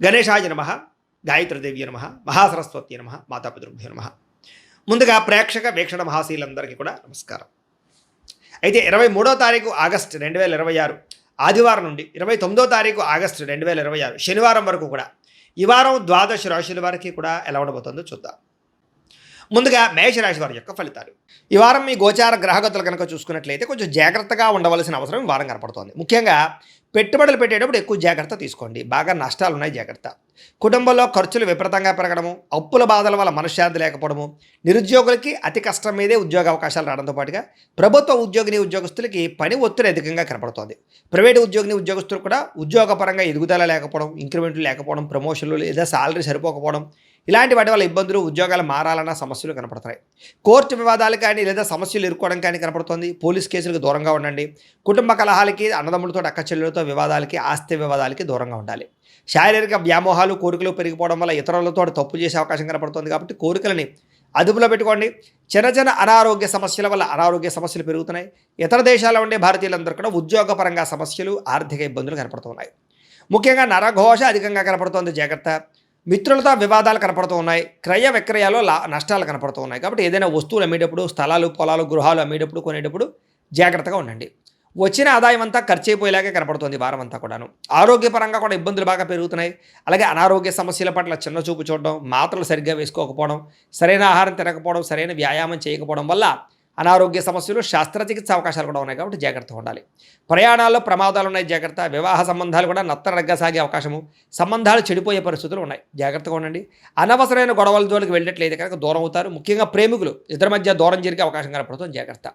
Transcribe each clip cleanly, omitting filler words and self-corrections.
గణేశాయ నమ, గాయత్రీదేవ్య నమ, మహాసరస్వతి నమ, మాతాపితృభ్యో నమ. ముందుగా ప్రేక్షక వీక్షణ మహాశీలందరికీ కూడా నమస్కారం. అయితే 23వ తారీఖు ఆగస్టు 2026 ఆదివారం నుండి 29వ తారీఖు ఆగస్టు 2026 శనివారం వరకు కూడా ఈ వారం ద్వాదశ రాశుల వారికి కూడా ఎలా ఉండబోతుందో చూద్దాం. ముందుగా మేషరాశి వారి యొక్క ఫలితాలు. ఈ వారం మీ గోచార గ్రహగతులు కనుక చూసుకున్నట్లయితే కొంచెం జాగ్రత్తగా ఉండవలసిన అవసరం ఈ వారం కనపడుతోంది. ముఖ్యంగా పెట్టుబడులు పెట్టేటప్పుడు ఎక్కువ జాగ్రత్త తీసుకోండి. బాగా నష్టాలు ఉన్నాయి, జాగ్రత్త. కుటుంబంలో ఖర్చులు విపరీతంగా పెరగడము, అప్పుల బాధల వల్ల మనశ్శాంతి లేకపోవడము, నిరుద్యోగులకి అతి కష్టం మీదే ఉద్యోగ అవకాశాలు రావడంతో పాటుగా ప్రభుత్వ ఉద్యోగస్తులకి పని ఒత్తిడి అధికంగా కనపడుతోంది. ప్రైవేటు ఉద్యోగస్తులు కూడా ఉద్యోగపరంగా ఎదుగుదల లేకపోవడం, ఇంక్రిమెంట్లు లేకపోవడం, ప్రమోషన్లు లేదా శాలరీ సరిపోకపోవడం, ఇలాంటి వాటి వల్ల ఇబ్బందులు, ఉద్యోగాలు మారాలన్న సమస్యలు కనపడుతున్నాయి. కోర్టు వివాదాలు కానీ లేదా సమస్యలు ఎదుర్కోవడం కానీ కనపడుతుంది. పోలీస్ కేసులకు దూరంగా ఉండండి. కుటుంబ కలహాలకి, అన్నదమ్ములతో అక్క చెల్లెలతో వివాదాలకి, ఆస్తి వివాదాలకి దూరంగా ఉండాలి. శారీరక వ్యామోహాలు, కోరికలు పెరిగిపోవడం వల్ల ఇతరులతో తప్పు చేసే అవకాశం కనపడుతుంది. కాబట్టి కోరికలని అదుపులో పెట్టుకోండి. చిన్న అనారోగ్య సమస్యల వల్ల అనారోగ్య సమస్యలు పెరుగుతున్నాయి. ఇతర దేశాల్లో ఉండే భారతీయులందరూ కూడా ఉద్యోగపరంగా సమస్యలు, ఆర్థిక ఇబ్బందులు కనపడుతున్నాయి. ముఖ్యంగా నరఘోష అధికంగా కనపడుతోంది, జాగ్రత్త. మిత్రులతో వివాదాలు కనపడుతూ ఉన్నాయి. క్రయ విక్రయాల్లో నష్టాలు కనపడుతూ ఉన్నాయి. కాబట్టి ఏదైనా వస్తువులు అమ్మేటప్పుడు, స్థలాలు, పొలాలు, గృహాలు అమ్మేటప్పుడు, కొనేటప్పుడు జాగ్రత్తగా ఉండండి. వచ్చిన ఆదాయం అంతా ఖర్చు అయిపోయేలాగే కనపడుతుంది వారం అంతా కూడాను. ఆరోగ్యపరంగా కూడా ఇబ్బందులు బాగా పెరుగుతున్నాయి. అలాగే అనారోగ్య సమస్యల పట్ల చిన్న చూపు చూడడం, మాత్రలు సరిగ్గా వేసుకోకపోవడం, సరైన ఆహారం తినకపోవడం, సరైన వ్యాయామం చేయకపోవడం వల్ల అనారోగ్య సమస్యలు, శస్త్రచికిత్స అవకాశాలు కూడా ఉన్నాయి. కాబట్టి జాగ్రత్తగా ఉండాలి. ప్రయాణాల్లో ప్రమాదాలు ఉన్నాయి, జాగ్రత్త. వివాహ సంబంధాలు కూడా నత్తరగ్గా సాగే అవకాశము, సంబంధాలు చెడిపోయే పరిస్థితులు ఉన్నాయి, జాగ్రత్తగా ఉండండి. అనవసరమైన గొడవల జోలికి వెళ్ళినట్లయితే కనుక దూరం అవుతారు. ముఖ్యంగా ప్రేమికులు ఇద్దరి మధ్య దూరం జరిగే అవకాశం కనపడుతుంది, జాగ్రత్త.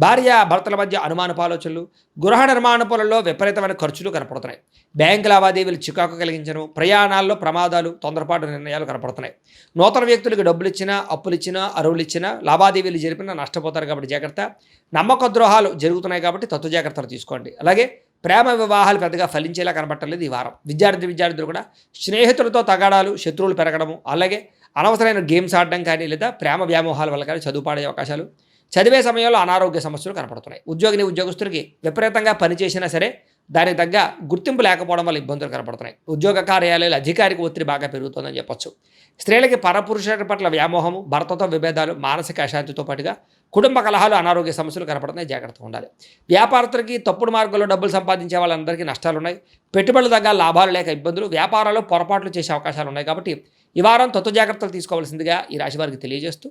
భార్య భర్తల మధ్య అనుమానపు ఆలోచనలు, గృహ నిర్మాణ పనుల్లో విపరీతమైన ఖర్చులు కనపడుతున్నాయి. బ్యాంకు లావాదేవీలు చికాకు కలిగించను, ప్రయాణాల్లో ప్రమాదాలు, తొందరపాటు నిర్ణయాలు కనపడుతున్నాయి. నూతన వ్యక్తులకు డబ్బులు ఇచ్చినా, అప్పులు ఇచ్చినా, అరువులు ఇచ్చినా, లావాదేవీలు జరిపినా నష్టపోతారు. కాబట్టి జాగ్రత్త. నమ్మక ద్రోహాలు జరుగుతున్నాయి కాబట్టి తత్వ జాగ్రత్తలు తీసుకోండి. అలాగే ప్రేమ వివాహాలు పెద్దగా ఫలించేలా కనబట్టలేదు ఈ వారం. విద్యార్థులు కూడా స్నేహితులతో తగాడాలు, శత్రువులు పెరగడము, అలాగే అనవసరమైన గేమ్స్ ఆడడం కానీ లేదా ప్రేమ వ్యామోహాల వల్ల కానీ చదువు పాడే అవకాశాలు, చదివే సమయంలో అనారోగ్య సమస్యలు కనపడుతున్నాయి. ఉద్యోగస్తులకి విపరీతంగా పనిచేసినా సరే దానికి తగ్గ గుర్తింపు లేకపోవడం వల్ల ఇబ్బందులు కనపడుతున్నాయి. ఉద్యోగ కార్యాలయాలు అధికారిక ఒత్తిడి బాగా పెరుగుతుందని చెప్పొచ్చు. స్త్రీలకి పరపురుషుల పట్ల వ్యామోహము, భర్తతో విభేదాలు, మానసిక అశాంతితో పాటుగా కుటుంబ కలహాలు, అనారోగ్య సమస్యలు కనపడుతున్నాయి, జాగ్రత్తగా ఉండాలి. వ్యాపారస్తులకి తప్పుడు మార్గంలో డబ్బులు సంపాదించే వాళ్ళందరికీ నష్టాలు ఉన్నాయి. పెట్టుబడులు తగ్గ లాభాలు లేక ఇబ్బందులు, వ్యాపారాల్లో పొరపాట్లు చేసే అవకాశాలు ఉన్నాయి. కాబట్టి ఈ వారం తత్వ జాగ్రత్తలు తీసుకోవాల్సిందిగా ఈ రాశి వారికి తెలియజేస్తూ,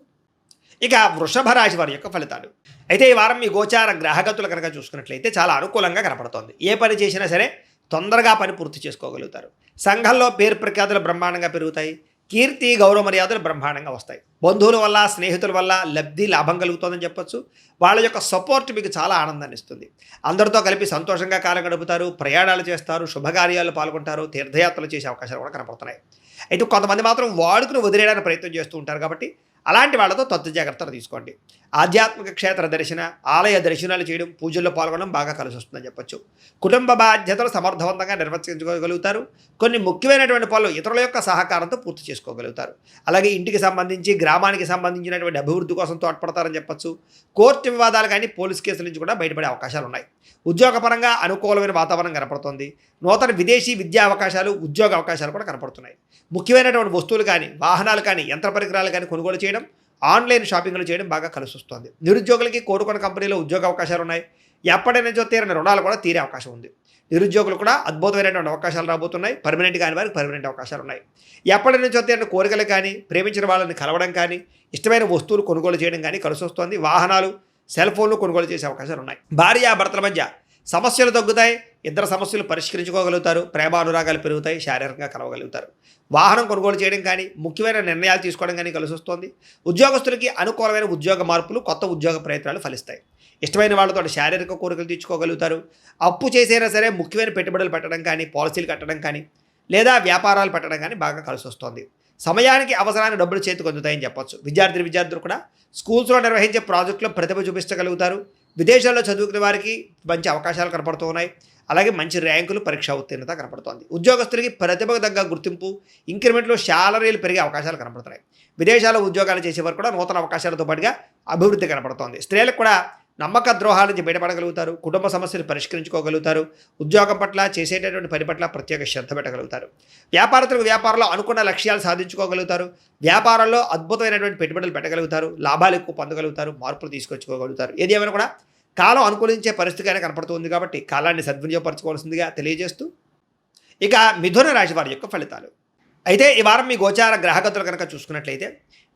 ఇక వృషభ రాశి వారి యొక్క ఫలితాలు. అయితే ఈ వారం మీ గోచార గ్రహగతులు కనుక చూసుకున్నట్లయితే చాలా అనుకూలంగా కనపడుతోంది. ఏ పని చేసినా సరే తొందరగా పని పూర్తి చేసుకోగలుగుతారు. సంఘంలో పేరు ప్రఖ్యాతులు బ్రహ్మాండంగా పెరుగుతాయి. కీర్తి, గౌరవ మర్యాదలు బ్రహ్మాండంగా వస్తాయి. బంధువుల వల్ల, స్నేహితుల వల్ల లాభం కలుగుతుందని చెప్పొచ్చు. వాళ్ళ యొక్క సపోర్ట్ మీకు చాలా ఆనందాన్ని ఇస్తుంది. అందరితో కలిపి సంతోషంగా కాలం గడుపుతారు, ప్రయాణాలు చేస్తారు, శుభకార్యాలు పాల్గొంటారు, తీర్థయాత్రలు చేసే అవకాశాలు కూడా కనపడుతున్నాయి. అయితే కొంతమంది మాత్రం వాడుకుని వదిలేయడానికి ప్రయత్నం చేస్తూ ఉంటారు. కాబట్టి అలాంటి వాళ్ళతో తత్వ జాగ్రత్తలు తీసుకోండి. ఆధ్యాత్మిక క్షేత్ర దర్శన, ఆలయ దర్శనాలు చేయడం, పూజల్లో పాల్గొనడం బాగా కలిసి వస్తుందని చెప్పొచ్చు. కుటుంబ బాధ్యతలు సమర్థవంతంగా నిర్వర్తించుకోగలుగుతారు. కొన్ని ముఖ్యమైనటువంటి పనులు ఇతరుల యొక్క సహకారంతో పూర్తి చేసుకోగలుగుతారు. అలాగే ఇంటికి సంబంధించి, గ్రామానికి సంబంధించినటువంటి అభివృద్ధి కోసం తోడ్పడతారని చెప్పొచ్చు. కోర్టు వివాదాలు కానీ, పోలీస్ కేసుల నుంచి కూడా బయటపడే అవకాశాలు ఉన్నాయి. ఉద్యోగపరంగా అనుకూలమైన వాతావరణం కనపడుతుంది. నూతన విదేశీ విద్యా అవకాశాలు, ఉద్యోగ అవకాశాలు కూడా కనపడుతున్నాయి. ముఖ్యమైనటువంటి వస్తువులు కానీ, వాహనాలు కానీ, యంత్ర పరికరాలు కానీ కొనుగోలు చేయడం, ఆన్లైన్ షాపింగ్లు చేయడం బాగా కలిసి వస్తుంది. నిరుద్యోగులకి కోరుకున్న కంపెనీలో ఉద్యోగ అవకాశాలు ఉన్నాయి. ఎప్పటి నుంచో తీరని రుణాలు కూడా తీరే అవకాశం ఉంది. నిరుద్యోగులు కూడా అద్భుతమైనటువంటి అవకాశాలు రాబోతున్నాయి. పర్మనెంట్ కాని వారికి పర్మనెంట్ అవకాశాలు ఉన్నాయి. ఎప్పటి నుంచో తీరని కోరికలు కానీ, ప్రేమించిన వాళ్ళని కలవడం కానీ, ఇష్టమైన వస్తువులు కొనుగోలు చేయడం కానీ కలిసి వస్తుంది. వాహనాలు, సెల్ ఫోన్లు కొనుగోలు చేసే అవకాశాలు ఉన్నాయి. భార్యాభర్తల మధ్య సమస్యలు తగ్గుతాయి. ఇద్దరు సమస్యలు పరిష్కరించుకోగలుగుతారు. ప్రేమానురాగాలు పెరుగుతాయి. శారీరకంగా కలవగలుగుతారు. వాహనం కొనుగోలు చేయడం కానీ, ముఖ్యమైన నిర్ణయాలు తీసుకోవడం కానీ కలిసి వస్తుంది. ఉద్యోగస్తులకి అనుకూలమైన ఉద్యోగ మార్పులు, కొత్త ఉద్యోగ ప్రయత్నాలు ఫలిస్తాయి. ఇష్టమైన వాళ్ళతో శారీరక కోరికలు తీర్చుకోగలుగుతారు. అప్పు చేసైనా సరే ముఖ్యమైన పెట్టుబడులు పెట్టడం కానీ, పాలసీలు కట్టడం కానీ, లేదా వ్యాపారాలు పెట్టడం కానీ బాగా కలిసి వస్తుంది. సమయానికి అవసరానికి డబ్బులు చేతికి అందుతాయని చెప్పొచ్చు. విద్యార్థులు కూడా స్కూల్స్లో నిర్వహించే ప్రాజెక్టులో ప్రతిభ చూపించగలుగుతారు. విదేశాల్లో చదువుకునే వారికి మంచి అవకాశాలు కనపడుతూ ఉన్నాయి. అలాగే మంచి ర్యాంకులు, పరీక్షా ఉత్తీర్ణత కనపడుతోంది. ఉద్యోగస్తులకి ప్రతిభకు తగ్గ గుర్తింపు, ఇంక్రిమెంట్లు, శాలరీలు పెరిగే అవకాశాలు కనపడుతున్నాయి. విదేశాల్లో ఉద్యోగాలు చేసేవారు కూడా నూతన అవకాశాలతో పాటుగా అభివృద్ధి కనపడుతోంది. స్త్రీలకు కూడా నమ్మక ద్రోహాల నుంచి బయటపడగలుగుతారు, కుటుంబ సమస్యలు పరిష్కరించుకోగలుగుతారు, ఉద్యోగం పట్ల చేసేటటువంటి పని పట్ల ప్రత్యేక శ్రద్ధ పెట్టగలుగుతారు. వ్యాపారస్తులకు వ్యాపారంలో అనుకున్న లక్ష్యాలు సాధించుకోగలుగుతారు, వ్యాపారంలో అద్భుతమైనటువంటి పెట్టుబడులు పెట్టగలుగుతారు, లాభాలు ఎక్కువ పొందగలుగుతారు, మార్పులు తీసుకొచ్చుకోగలుగుతారు. ఏది ఏమైనా కూడా కాలం అనుకూలించే పరిస్థితిగానే కనపడుతుంది కాబట్టి కాలాన్ని సద్వినియోగపరచుకోవాల్సిందిగా తెలియజేస్తూ ఇక మిథున రాశి వారి యొక్క ఫలితాలు. అయితే ఈ వారం మీ గోచార గ్రహగతులు కనుక చూసుకున్నట్లయితే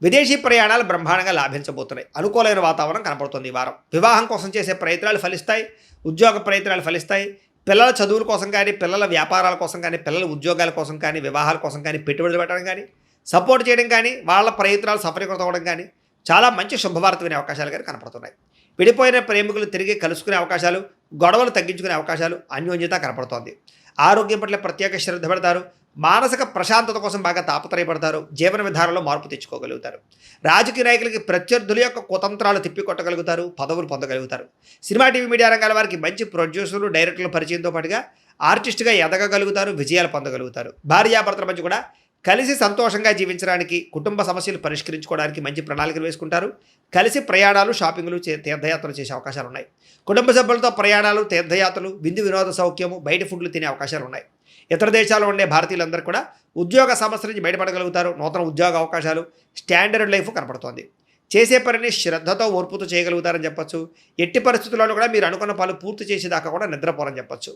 విదేశీ ప్రయాణాలు బ్రహ్మాండంగా లాభించబోతున్నాయి. అనుకూలమైన వాతావరణం కనపడుతుంది ఈ వారం. వివాహం కోసం చేసే ప్రయత్నాలు ఫలిస్తాయి, ఉద్యోగ ప్రయత్నాలు ఫలిస్తాయి, పిల్లల చదువుల కోసం కానీ, పిల్లల వ్యాపారాల కోసం కానీ, పిల్లల ఉద్యోగాల కోసం కానీ, వివాహాల కోసం కానీ, పెట్టుబడులు పెట్టడం కానీ, సపోర్ట్ చేయడం కానీ, వాళ్ళ ప్రయత్నాలు సఫలీకృతం అవ్వడం కానీ చాలా మంచి శుభవార్త వినే అవకాశాలు కానీ కనపడుతున్నాయి. విడిపోయిన ప్రేమికులు తిరిగి కలుసుకునే అవకాశాలు, గొడవలు తగ్గించుకునే అవకాశాలు, అన్యోన్యత కనపడుతోంది. ఆరోగ్యం పట్ల ప్రత్యేక శ్రద్ధ పెడతారు, మానసిక ప్రశాంతత కోసం బాగా తాపత్రయపడతారు, జీవన విధానంలో మార్పు తెచ్చుకోగలుగుతారు. రాజకీయ నాయకులకి ప్రత్యర్థుల యొక్క కుతంత్రాలు తిప్పికొట్టగలుగుతారు, పదవులు పొందగలుగుతారు. సినిమా టీవీ మీడియా రంగాల వారికి మంచి ప్రొడ్యూసర్లు, డైరెక్టర్ల పరిచయంతో పాటుగా ఆర్టిస్ట్గా ఎదగగలుగుతారు, విజయాలు పొందగలుగుతారు. భార్యాభర్తల మధ్య కూడా కలిసి సంతోషంగా జీవించడానికి, కుటుంబ సమస్యలు పరిష్కరించుకోవడానికి మంచి ప్రణాళికలు వేసుకుంటారు. కలిసి ప్రయాణాలు, షాపింగ్లు, తీర్థయాత్రలు చేసే అవకాశాలు ఉన్నాయి. కుటుంబ సభ్యులతో ప్రయాణాలు, తీర్థయాత్రలు, విందు వినోద సౌఖ్యము, బయట ఫుడ్లు తినే అవకాశాలు ఉన్నాయి. ఇతర దేశాల్లో ఉండే భారతీయులందరూ కూడా ఉద్యోగ సమస్యల నుంచి బయటపడగలుగుతారు. నూతన ఉద్యోగ అవకాశాలు, స్టాండర్డ్ లైఫ్ కనపడుతోంది. చేసే పనిని శ్రద్ధతో, ఓర్పుతో చేయగలుగుతారని చెప్పొచ్చు. ఎట్టి పరిస్థితుల్లోనూ కూడా మీరు అనుకున్న పనులు పూర్తి చేసేదాకా కూడా నిద్రపోరని చెప్పొచ్చు.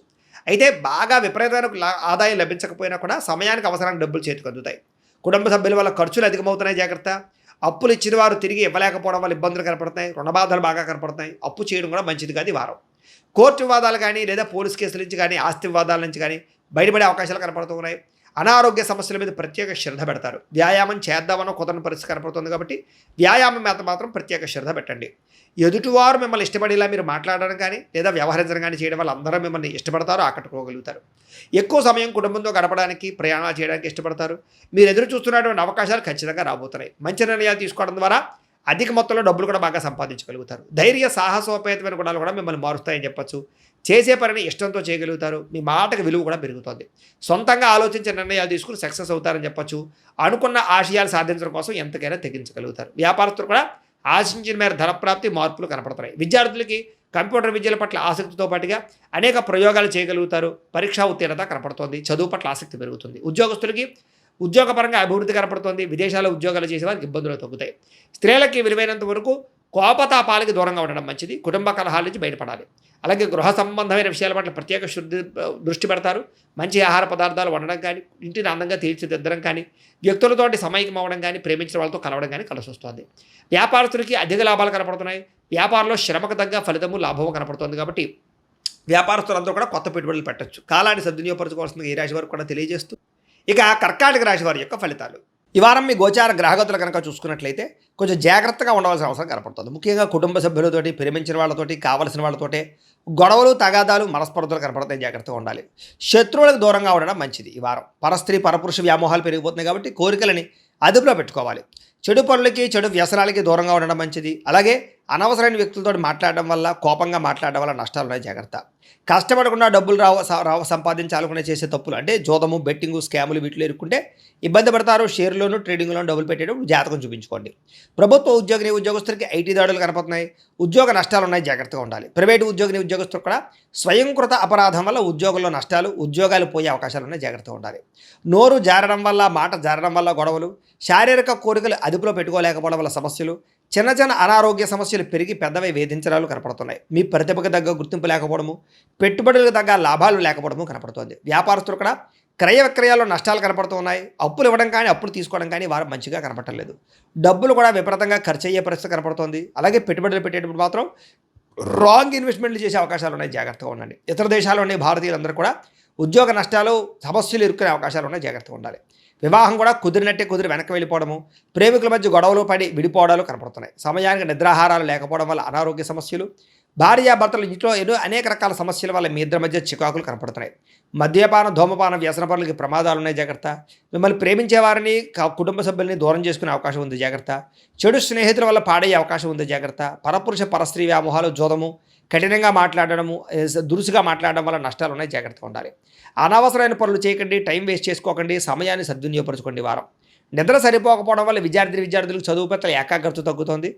అయితే బాగా విపరీతమైన ఆదాయం లభించకపోయినా కూడా సమయానికి అవసరానికి డబ్బులు చేతికి అందుతాయి. కుటుంబ సభ్యుల వల్ల ఖర్చులు అధికమవుతున్నాయి, జాగ్రత్త. అప్పులు ఇచ్చిన వారు తిరిగి ఇవ్వలేకపోవడం వల్ల ఇబ్బందులు కనపడుతున్నాయి, రుణబాధలు బాగా కనపడుతున్నాయి. అప్పు చేయడం కూడా మంచిది కాదు ఈ వారం. కోర్టు వివాదాలు కానీ, లేదా పోలీస్ కేసుల నుంచి కానీ, ఆస్తి వివాదాల నుంచి కానీ బయటపడే అవకాశాలు కనపడుతూ ఉన్నాయి. అనారోగ్య సమస్యల మీద ప్రత్యేక శ్రద్ధ పెడతారు. వ్యాయామం చేద్దామన్న కుదరని పరిస్థితి కనపడుతుంది కాబట్టి వ్యాయామం మీద మాత్రం ప్రత్యేక శ్రద్ధ పెట్టండి. ఎదుటివారు మిమ్మల్ని ఇష్టపడేలా మీరు మాట్లాడడం కానీ, లేదా వ్యవహరించడం కానీ చేయడం వల్ల అందరూ మిమ్మల్ని ఇష్టపడతారు, ఆకట్టుకోగలుగుతారు. ఎక్కువ సమయం కుటుంబంతో గడపడానికి, ప్రయాణాలు చేయడానికి ఇష్టపడతారు. మీరు ఎదురు చూస్తున్నటువంటి అవకాశాలు ఖచ్చితంగా రాబోతున్నాయి. మంచి నిర్ణయాలు తీసుకోవడం ద్వారా అధిక మొత్తంలో డబ్బులు కూడా బాగా సంపాదించగలుగుతారు. ధైర్య సాహసోపేతమైన గుణాలు కూడా మిమ్మల్ని మారుస్తాయని చెప్పొచ్చు. చేసే పనిని ఇష్టంతో చేయగలుగుతారు. మీ మాటకు విలువ కూడా పెరుగుతుంది. సొంతంగా ఆలోచించే నిర్ణయాలు తీసుకుని సక్సెస్ అవుతారని చెప్పొచ్చు. అనుకున్న ఆశయాలు సాధించడం కోసం ఎంతకైనా తెగించగలుగుతారు. వ్యాపారస్తులు కూడా ఆశించిన మేర ధనప్రాప్తి, మార్పులు కనపడుతున్నాయి. విద్యార్థులకి కంప్యూటర్ విద్యల పట్ల ఆసక్తితో పాటుగా అనేక ప్రయోగాలు చేయగలుగుతారు. పరీక్షా ఉత్తీర్ణత కనపడుతోంది. చదువు పట్ల ఆసక్తి పెరుగుతుంది. ఉద్యోగస్తులకి ఉద్యోగపరంగా అభివృద్ధి కనపడుతోంది. విదేశాల్లో ఉద్యోగాలు చేసే వారికి ఇబ్బందులు తగ్గుతాయి. స్త్రీలకి విలువైనంత వరకు కోపతాపాలకి దూరంగా ఉండడం మంచిది. కుటుంబ కలహాల నుంచి బయటపడాలి. అలాగే గృహ సంబంధమైన విషయాల పట్ల ప్రత్యేక దృష్టి పెడతారు. మంచి ఆహార పదార్థాలు వండడం కానీ, ఇంటిని అందంగా తీర్చిదిద్దడం కానీ, వ్యక్తులతోటి సమైక్యం అవ్వడం కానీ, ప్రేమించిన వాళ్ళతో కలవడం కానీ కలిసి వస్తుంది. వ్యాపారస్తులకి అధిక లాభాలు కనపడుతున్నాయి. వ్యాపారంలో శ్రమకు తగ్గ ఫలితము, లాభము కనపడుతుంది కాబట్టి వ్యాపారస్తులందరూ కూడా కొత్త పెట్టుబడులు పెట్టచ్చు. కాలాన్ని సద్వినియోగపరచుకోవాల్సిందిగా ఈ రాశి వారికి కూడా తెలియజేస్తూ ఇక కర్కాటక రాశి వారి యొక్క ఫలితాలు. ఈ వారం మీ గోచార గ్రహగతులు కనుక చూసుకున్నట్లయితే కొంచెం జాగ్రత్తగా ఉండవలసిన అవసరం కనపడుతుంది. ముఖ్యంగా కుటుంబ సభ్యులతోటి, ప్రేమించిన వాళ్ళతోటి, కావలసిన వాళ్ళతోటి గొడవలు, తగాదాలు, మనస్పర్ధలు కనపడతాయి. జాగ్రత్తగా ఉండాలి. శత్రువులకు దూరంగా ఉండడం మంచిది. ఈ వారం పరస్త్రీ, పరపురుష వ్యామోహాలు పెరిగిపోతున్నాయి కాబట్టి కోరికలని అదుపులో పెట్టుకోవాలి. చెడు పనులకి, చెడు వ్యసనాలకి దూరంగా ఉండడం మంచిది. అలాగే అనవసరమైన వ్యక్తులతో మాట్లాడడం వల్ల, కోపంగా మాట్లాడడం వల్ల నష్టాలు ఉన్నాయి. జాగ్రత్త. కష్టపడకుండా డబ్బులు సంపాదించాలనుకునే చేసే తప్పులు అంటే జోదము, బెట్టింగు, స్కాములు వీటిలో ఇరుక్కుంటే ఇబ్బంది పడతారు. షేర్లోను, ట్రేడింగ్లోను డబ్బులు పెట్టేటప్పుడు జాతకం చూపించుకోండి. ప్రభుత్వ ఉద్యోగస్తులకి ఐటీ దాడులు కనపడుతున్నాయి. ఉద్యోగ నష్టాలు ఉన్నాయి. జాగ్రత్తగా ఉండాలి. ప్రైవేటు ఉద్యోగస్తులు కూడా స్వయంకృత అపరాధం వల్ల ఉద్యోగంలో నష్టాలు, ఉద్యోగాలు పోయే అవకాశాలు ఉన్నాయి. జాగ్రత్తగా ఉండాలి. నోరు జారడం వల్ల, మాట జారడం వల్ల గొడవలు, శారీరక కోరికలు అదుపులో పెట్టుకోలేకపోవడం వల్ల సమస్యలు, చిన్న చిన్న అనారోగ్య సమస్యలు పెరిగి పెద్దవై వేధించడాలు కనపడుతున్నాయి. మీ ప్రతిభకు తగ్గ గుర్తింపు లేకపోవడము, పెట్టుబడులకు తగ్గ లాభాలు లేకపోవడము కనపడుతోంది. వ్యాపారస్తులు కూడా క్రయ విక్రయాల్లో నష్టాలు కనపడుతున్నాయి. అప్పులు ఇవ్వడం కానీ, అప్పులు తీసుకోవడం కానీ వారు మంచిగా కనపడలేదు. డబ్బులు కూడా విపరీతంగా ఖర్చు అయ్యే పరిస్థితి కనపడుతోంది. అలాగే పెట్టుబడులు పెట్టేటప్పుడు మాత్రం రాంగ్ ఇన్వెస్ట్మెంట్లు చేసే అవకాశాలు ఉన్నాయి. జాగ్రత్తగా ఉండండి. ఇతర దేశాల్లో ఉండే భారతీయులందరూ కూడా ఉద్యోగ నష్టాలు, సమస్యలు ఇరుక్కునే అవకాశాలు ఉన్నాయి. జాగ్రత్తగా ఉండాలి. వివాహం కూడా కుదిరినట్టే కుదిరి వెనక్కి వెళ్ళిపోవడము, ప్రేమికుల మధ్య గొడవలు పడి విడిపోవడాలు కనపడుతున్నాయి. సమయానికి నిద్రాహారాలు లేకపోవడం వల్ల అనారోగ్య సమస్యలు, భార్యాభర్తలు ఇంట్లో అనేక రకాల సమస్యల వల్ల మీ ఇద్దరి మధ్య చికాకులు కనపడుతున్నాయి. మద్యపాన, ధూమపాన, వ్యసన పనులకి ప్రమాదాలు ఉన్నాయి. జాగ్రత్త. మిమ్మల్ని ప్రేమించే వారిని, కుటుంబ సభ్యుల్ని దూరం చేసుకునే అవకాశం ఉంది. జాగ్రత్త. చెడు స్నేహితుల వల్ల పాడయ్యే అవకాశం ఉంది. జాగ్రత్త. పరపురుష, పరస్త్రీ వ్యామోహాలు, జోదము, కఠినంగా మాట్లాడడము, దురుసుగా మాట్లాడడం వల్ల నష్టాలు ఉన్నాయి. జాగ్రత్తగా ఉండాలి. అనవసరమైన పనులు చేయకండి. టైం వేస్ట్ చేసుకోకండి. సమయాన్ని సద్వినియోగపరచుకోండి. వారం నిద్ర సరిపోకపోవడం వల్ల విద్యార్థులకు చదువు పట్ల ఏకాగ్రత తగ్గుతుంది.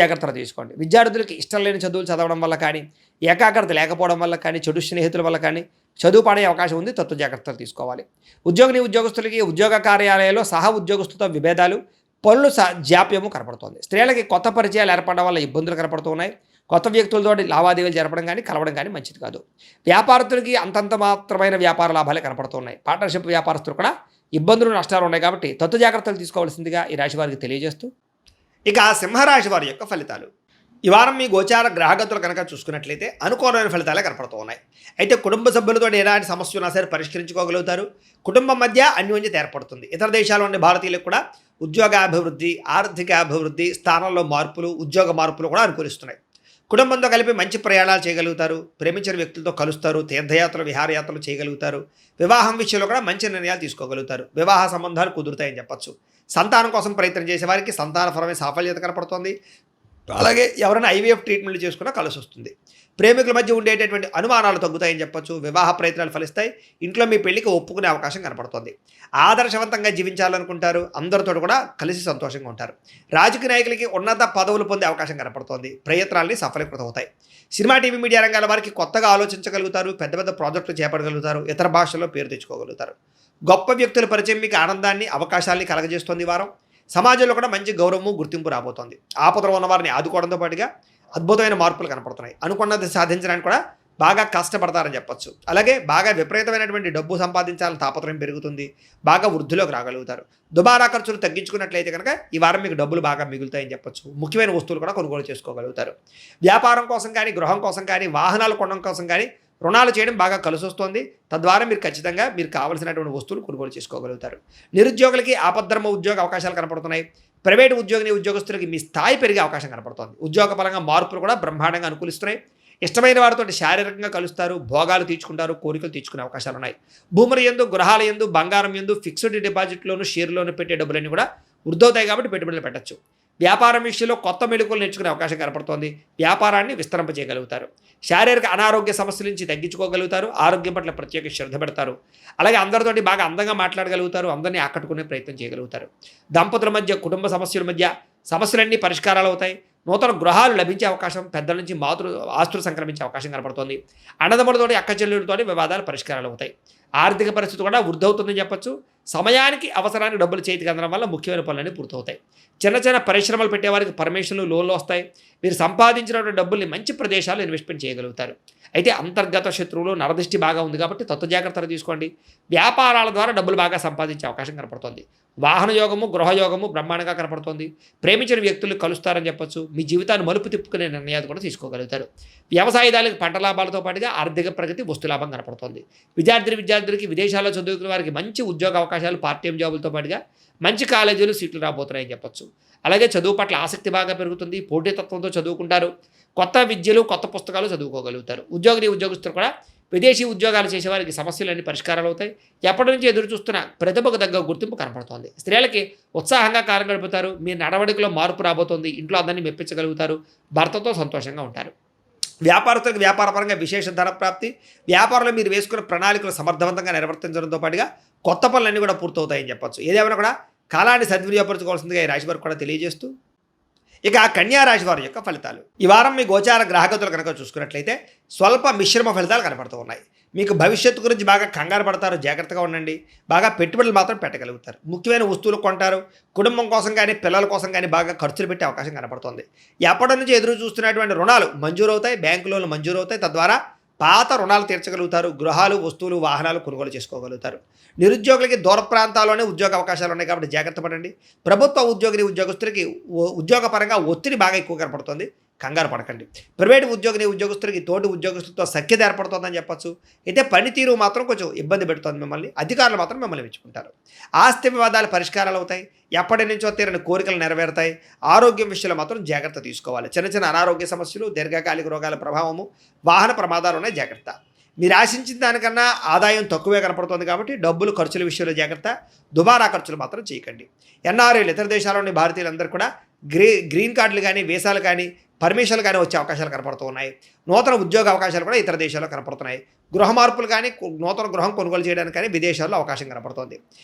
జాగ్రత్తలు తీసుకోండి. విద్యార్థులకి ఇష్టం లేని చదువులు చదవడం వల్ల కానీ, ఏకాగ్రత లేకపోవడం వల్ల కానీ, చెడు స్నేహితుల వల్ల కానీ చదువు పాడే అవకాశం ఉంది. జాగ్రత్తలు తీసుకోవాలి. ఉద్యోగస్తులకి ఉద్యోగ కార్యాలయాల్లో సహ ఉద్యోగస్తులతో విభేదాలు, పనులు జాప్యము కనపడుతోంది. స్త్రీలకి కొత్త పరిచయాలు ఏర్పడడం వల్ల ఇబ్బందులు కనపడుతున్నాయి. కొత్త వ్యక్తులతో లావాదేవీలు జరపడం కానీ, కలవడం కానీ మంచిది కాదు. వ్యాపారస్తులకి అంతంత మాత్రమైన వ్యాపార లాభాలే కనపడుతున్నాయి. పార్ట్నర్షిప్ వ్యాపారస్తులు కూడా ఇబ్బందులు, నష్టాలు ఉన్నాయి కాబట్టి జాగ్రత్తలు తీసుకోవాల్సిందిగా ఈ రాశి వారికి తెలియజేస్తూ, ఇక సింహరాశి వారి యొక్క ఫలితాలు. ఈ వారం మీ గోచార గ్రహగతులు కనుక చూసుకున్నట్లయితే అనుకూలమైన ఫలితాలే కనపడుతూ ఉన్నాయి. అయితే కుటుంబ సభ్యులతో ఎలాంటి సమస్య ఉన్నా సరే పరిష్కరించుకోగలుగుతారు. కుటుంబం మధ్య అన్యోన్యత ఏర్పడుతుంది. ఇతర దేశాల్లో ఉండే భారతీయులకు కూడా ఉద్యోగాభివృద్ధి, ఆర్థిక అభివృద్ధి, స్థానంలో మార్పులు, ఉద్యోగ మార్పులు కూడా అనుకూలిస్తున్నాయి. కుటుంబంతో కలిపి మంచి ప్రయాణాలు చేయగలుగుతారు. ప్రేమించిన వ్యక్తులతో కలుస్తారు. తీర్థయాత్రలు, విహారయాత్రలు చేయగలుగుతారు. వివాహం విషయంలో కూడా మంచి నిర్ణయాలు తీసుకోగలుగుతారు. వివాహ సంబంధాలు కుదురుతాయని చెప్పచ్చు. సంతానం కోసం ప్రయత్నం చేసే వారికి సంతానపరమైన సాఫల్యత కనపడుతోంది. అలాగే ఎవరైనా ఐవీఎఫ్ ట్రీట్మెంట్లు చేసుకున్నా కలిసి వస్తుంది. ప్రేమికుల మధ్య ఉండేటటువంటి అనుమానాలు తగ్గుతాయని చెప్పొచ్చు. వివాహ ప్రయత్నాలు ఫలిస్తాయి. ఇంట్లో మీ పెళ్లికి ఒప్పుకునే అవకాశం కనపడుతుంది. ఆదర్శవంతంగా జీవించాలనుకుంటారు. అందరితో కూడా కలిసి సంతోషంగా ఉంటారు. రాజకీయ నాయకులకి ఉన్నత పదవులు పొందే అవకాశం కనపడుతోంది. ప్రయత్నాలని సఫలీకృతమవుతాయి. సినిమా, టీవీ, మీడియా రంగాల వారికి కొత్తగా ఆలోచించగలుగుతారు. పెద్ద పెద్ద ప్రాజెక్టులు చేపట్టగలుగుతారు. ఇతర భాషల్లో పేరు తెచ్చుకోగలుగుతారు. గొప్ప వ్యక్తుల పరిచయం మీకు ఆనందాన్ని, అవకాశాలని కలగజేస్తుంది. ఈ వారం సమాజంలో కూడా మంచి గౌరవము, గుర్తింపు రాబోతోంది. ఆపదలో ఉన్న వారిని ఆదుకోవడంతో పాటుగా అద్భుతమైన మార్పులు కనపడుతున్నాయి. అనుకున్నది సాధించడానికి కూడా బాగా కష్టపడతారని చెప్పొచ్చు. అలాగే బాగా విపరీతమైనటువంటి డబ్బు సంపాదించాలని తాపత్రయం పెరుగుతుంది. బాగా వృద్ధిలోకి రాగలుగుతారు. దుబారా ఖర్చులు తగ్గించుకున్నట్లయితే కనుక ఈ వారం మీకు డబ్బులు బాగా మిగులుతాయని చెప్పొచ్చు. ముఖ్యమైన వస్తువులు కూడా కొనుగోలు చేసుకోగలుగుతారు. వ్యాపారం కోసం కానీ, గృహం కోసం కానీ, వాహనాలు కొనడం కోసం కానీ రుణాలు చేయడం బాగా కలిసి వస్తుంది. తద్వారా మీరు ఖచ్చితంగా మీరు కావాల్సినటువంటి వస్తువులు కొనుగోలు చేసుకోగలుగుతారు. నిరుద్యోగులకి ఆపద్ధర్మ ఉద్యోగ అవకాశాలు కనపడుతున్నాయి. ప్రైవేటు ఉద్యోగస్తులకి మీ స్థాయి పెరిగే అవకాశం కనపడుతుంది. ఉద్యోగపరంగా మార్పులు కూడా బ్రహ్మాండంగా అనుకూలిస్తున్నాయి. ఇష్టమైన వారితో శారీరకంగా కలుస్తారు. భోగాలు తీర్చుకుంటారు. కోరికలు తీర్చుకునే అవకాశాలు ఉన్నాయి. భూముల యందు, గృహాల యందు, బంగారం యందు, ఫిక్స్డ్ డిపాజిట్లోను, షేర్లోను పెట్టే డబ్బులన్నీ కూడా వృద్ధవుతాయి కాబట్టి పెట్టుబడులు పెట్టచ్చు. వ్యాపారం విషయంలో కొత్త మెళుకువలు నేర్చుకునే అవకాశం కనపడుతోంది. వ్యాపారాన్ని విస్తరింపజేయగలుగుతారు. శారీరక అనారోగ్య సమస్యల నుంచి తగ్గించుకోగలుగుతారు. ఆరోగ్యం పట్ల ప్రత్యేక శ్రద్ధ పెడతారు. అలాగే అందరితోటి బాగా అందంగా మాట్లాడగలుగుతారు. అందరినీ ఆకట్టుకునే ప్రయత్నం చేయగలుగుతారు. దంపతుల మధ్య, కుటుంబ సమస్యల మధ్య సమస్యలన్నీ పరిష్కారాలు అవుతాయి. నూతన గృహాలు లభించే అవకాశం, పెద్దల నుంచి ఆస్తులు సంక్రమించే అవకాశం కనపడుతోంది. అన్నదమ్ములతోటి, అక్క చెల్లెలతోటి వివాదాలు పరిష్కారాలు అవుతాయి. ఆర్థిక పరిస్థితి కూడా వృద్ధవుతుందని చెప్పొచ్చు. సమయానికి, అవసరానికి డబ్బులు చేతికి అందడం వల్ల ముఖ్యమైన పనులన్నీ పూర్తవుతాయి. చిన్న చిన్న పరిశ్రమలు పెట్టేవారికి పర్మిషన్లు, లోన్లు వస్తాయి. మీరు సంపాదించినటువంటి డబ్బుల్ని మంచి ప్రదేశాలు ఇన్వెస్ట్మెంట్ చేయగలుగుతారు. అయితే అంతర్గత శత్రువులు, నరదృష్టి బాగా ఉంది కాబట్టి జాగ్రత్తలు తీసుకోండి. వ్యాపారాల ద్వారా డబ్బులు బాగా సంపాదించే అవకాశం కనపడుతుంది. వాహన యోగము, గృహయోగము బ్రహ్మాండంగా కనపడుతుంది. ప్రేమించిన వ్యక్తులు కలుస్తారని చెప్పొచ్చు. మీ జీవితాన్ని మలుపు తిప్పుకునే నిర్ణయాలు కూడా తీసుకోగలుగుతారు. వ్యవసాయదారులకు పంట లాభాలతో పాటుగా ఆర్థిక ప్రగతి, వస్తు లాభం కనపడుతుంది. విద్యార్థులకి విదేశాల్లో చదువుకునే వారికి మంచి ఉద్యోగ అవకాశాలు, పార్ట్ టైం జాబులతో పాటుగా మంచి కాలేజీలు, సీట్లు రాబోతున్నాయని చెప్పొచ్చు. అలాగే చదువు పట్ల ఆసక్తి బాగా పెరుగుతుంది. పోటీతత్వంతో చదువుకుంటారు. కొత్త విద్యలు, కొత్త పుస్తకాలు చదువుకోగలుగుతారు. ఉద్యోగస్తులు కూడా విదేశీ ఉద్యోగాలు చేసేవారికి సమస్యలన్నీ పరిష్కారాలు అవుతాయి. ఎప్పటి నుంచి ఎదురు చూస్తున్న ప్రతిభకు తగ్గ గుర్తింపు కనపడుతోంది. స్త్రీలకి ఉత్సాహంగా కాలం గడుపుతారు. మీ నడవడికలో మార్పు రాబోతోంది. ఇంట్లో అందరినీ మెప్పించగలుగుతారు. భర్తతో సంతోషంగా ఉంటారు. వ్యాపారస్తులకు వ్యాపారపరంగా విశేష ధన ప్రాప్తి. వ్యాపారంలో మీరు వేసుకున్న ప్రణాళికలు సమర్థవంతంగా నిర్వర్తించడంతో పాటుగా కొత్త పనులన్నీ కూడా పూర్తవుతాయని చెప్పొచ్చు. ఏదేమైనా కూడా కాలాన్ని సద్వినియోగపరచుకోవాల్సిందిగా ఈ రాశి వారికి కూడా తెలియజేస్తూ, ఇక కన్యా రాశి వారి యొక్క ఫలితాలు. ఈ వారం మీ గోచార గ్రహగతులు కనుక చూసుకున్నట్లయితే స్వల్ప మిశ్రమ ఫలితాలు కనపడుతూ ఉన్నాయి. మీకు భవిష్యత్తు గురించి బాగా కంగారు పడతారు. జాగ్రత్తగా ఉండండి. బాగా పెట్టుబడులు మాత్రం పెట్టగలుగుతారు. ముఖ్యమైన వస్తువులు కొంటారు. కుటుంబం కోసం కానీ, పిల్లల కోసం కానీ బాగా ఖర్చులు పెట్టే అవకాశం కనపడుతుంది. ఎప్పటి నుంచి ఎదురు చూస్తున్నటువంటి రుణాలు మంజూరవుతాయి. బ్యాంకు లోన్లు మంజూరవుతాయి. తద్వారా పాత రుణాలు తీర్చగలుగుతారు. గృహాలు, వస్తువులు, వాహనాలు కొనుగోలు చేసుకోగలుగుతారు. నిరుద్యోగులకి దూర ప్రాంతాల్లోనే ఉద్యోగ అవకాశాలు ఉన్నాయి కాబట్టి జాగ్రత్త పడండి. ప్రభుత్వ ఉద్యోగస్తులకి ఉద్యోగపరంగా ఒత్తిడి బాగా ఎక్కువ కనపడుతుంది. కంగారు పడకండి. ప్రైవేటు ఉద్యోగస్తులకి తోటి ఉద్యోగస్తులతో సఖ్యత ఏర్పడుతుందని చెప్పచ్చు. అయితే పనితీరు మాత్రం కొంచెం ఇబ్బంది పెడుతుంది మిమ్మల్ని. అధికారులు మాత్రం మిమ్మల్ని మెచ్చుకుంటారు. ఆస్తి వివాదాలు పరిష్కారాలు అవుతాయి. ఎప్పటి నుంచో తీరని కోరికలు నెరవేరుతాయి. ఆరోగ్యం విషయంలో మాత్రం జాగ్రత్త తీసుకోవాలి. చిన్న చిన్న అనారోగ్య సమస్యలు, దీర్ఘకాలిక రోగాల ప్రభావము, వాహన ప్రమాదాలు ఉన్నాయి. జాగ్రత్త. మీరు ఆశించిన దానికన్నా ఆదాయం తక్కువే కనపడుతుంది కాబట్టి డబ్బులు ఖర్చుల విషయంలో జాగ్రత్త. దుబారా ఖర్చులు మాత్రం చేయకండి. ఎన్ఆర్ఐలు, ఇతర దేశాల్లోని భారతీయులందరూ కూడా గ్రీన్ కార్డులు కానీ, వీసాలు కానీ, పర్మిషన్లు కానీ వచ్చే అవకాశాలు కనపడుతూ ఉన్నాయి. నూతన ఉద్యోగ అవకాశాలు కూడా ఇతర దేశాల్లో కనపడుతున్నాయి. గృహ మార్పులు కానీ నూతన గృహం కొనుగోలు చేయడానికి కానీ విదేశాల్లో అవకాశం కనపడుతోంది.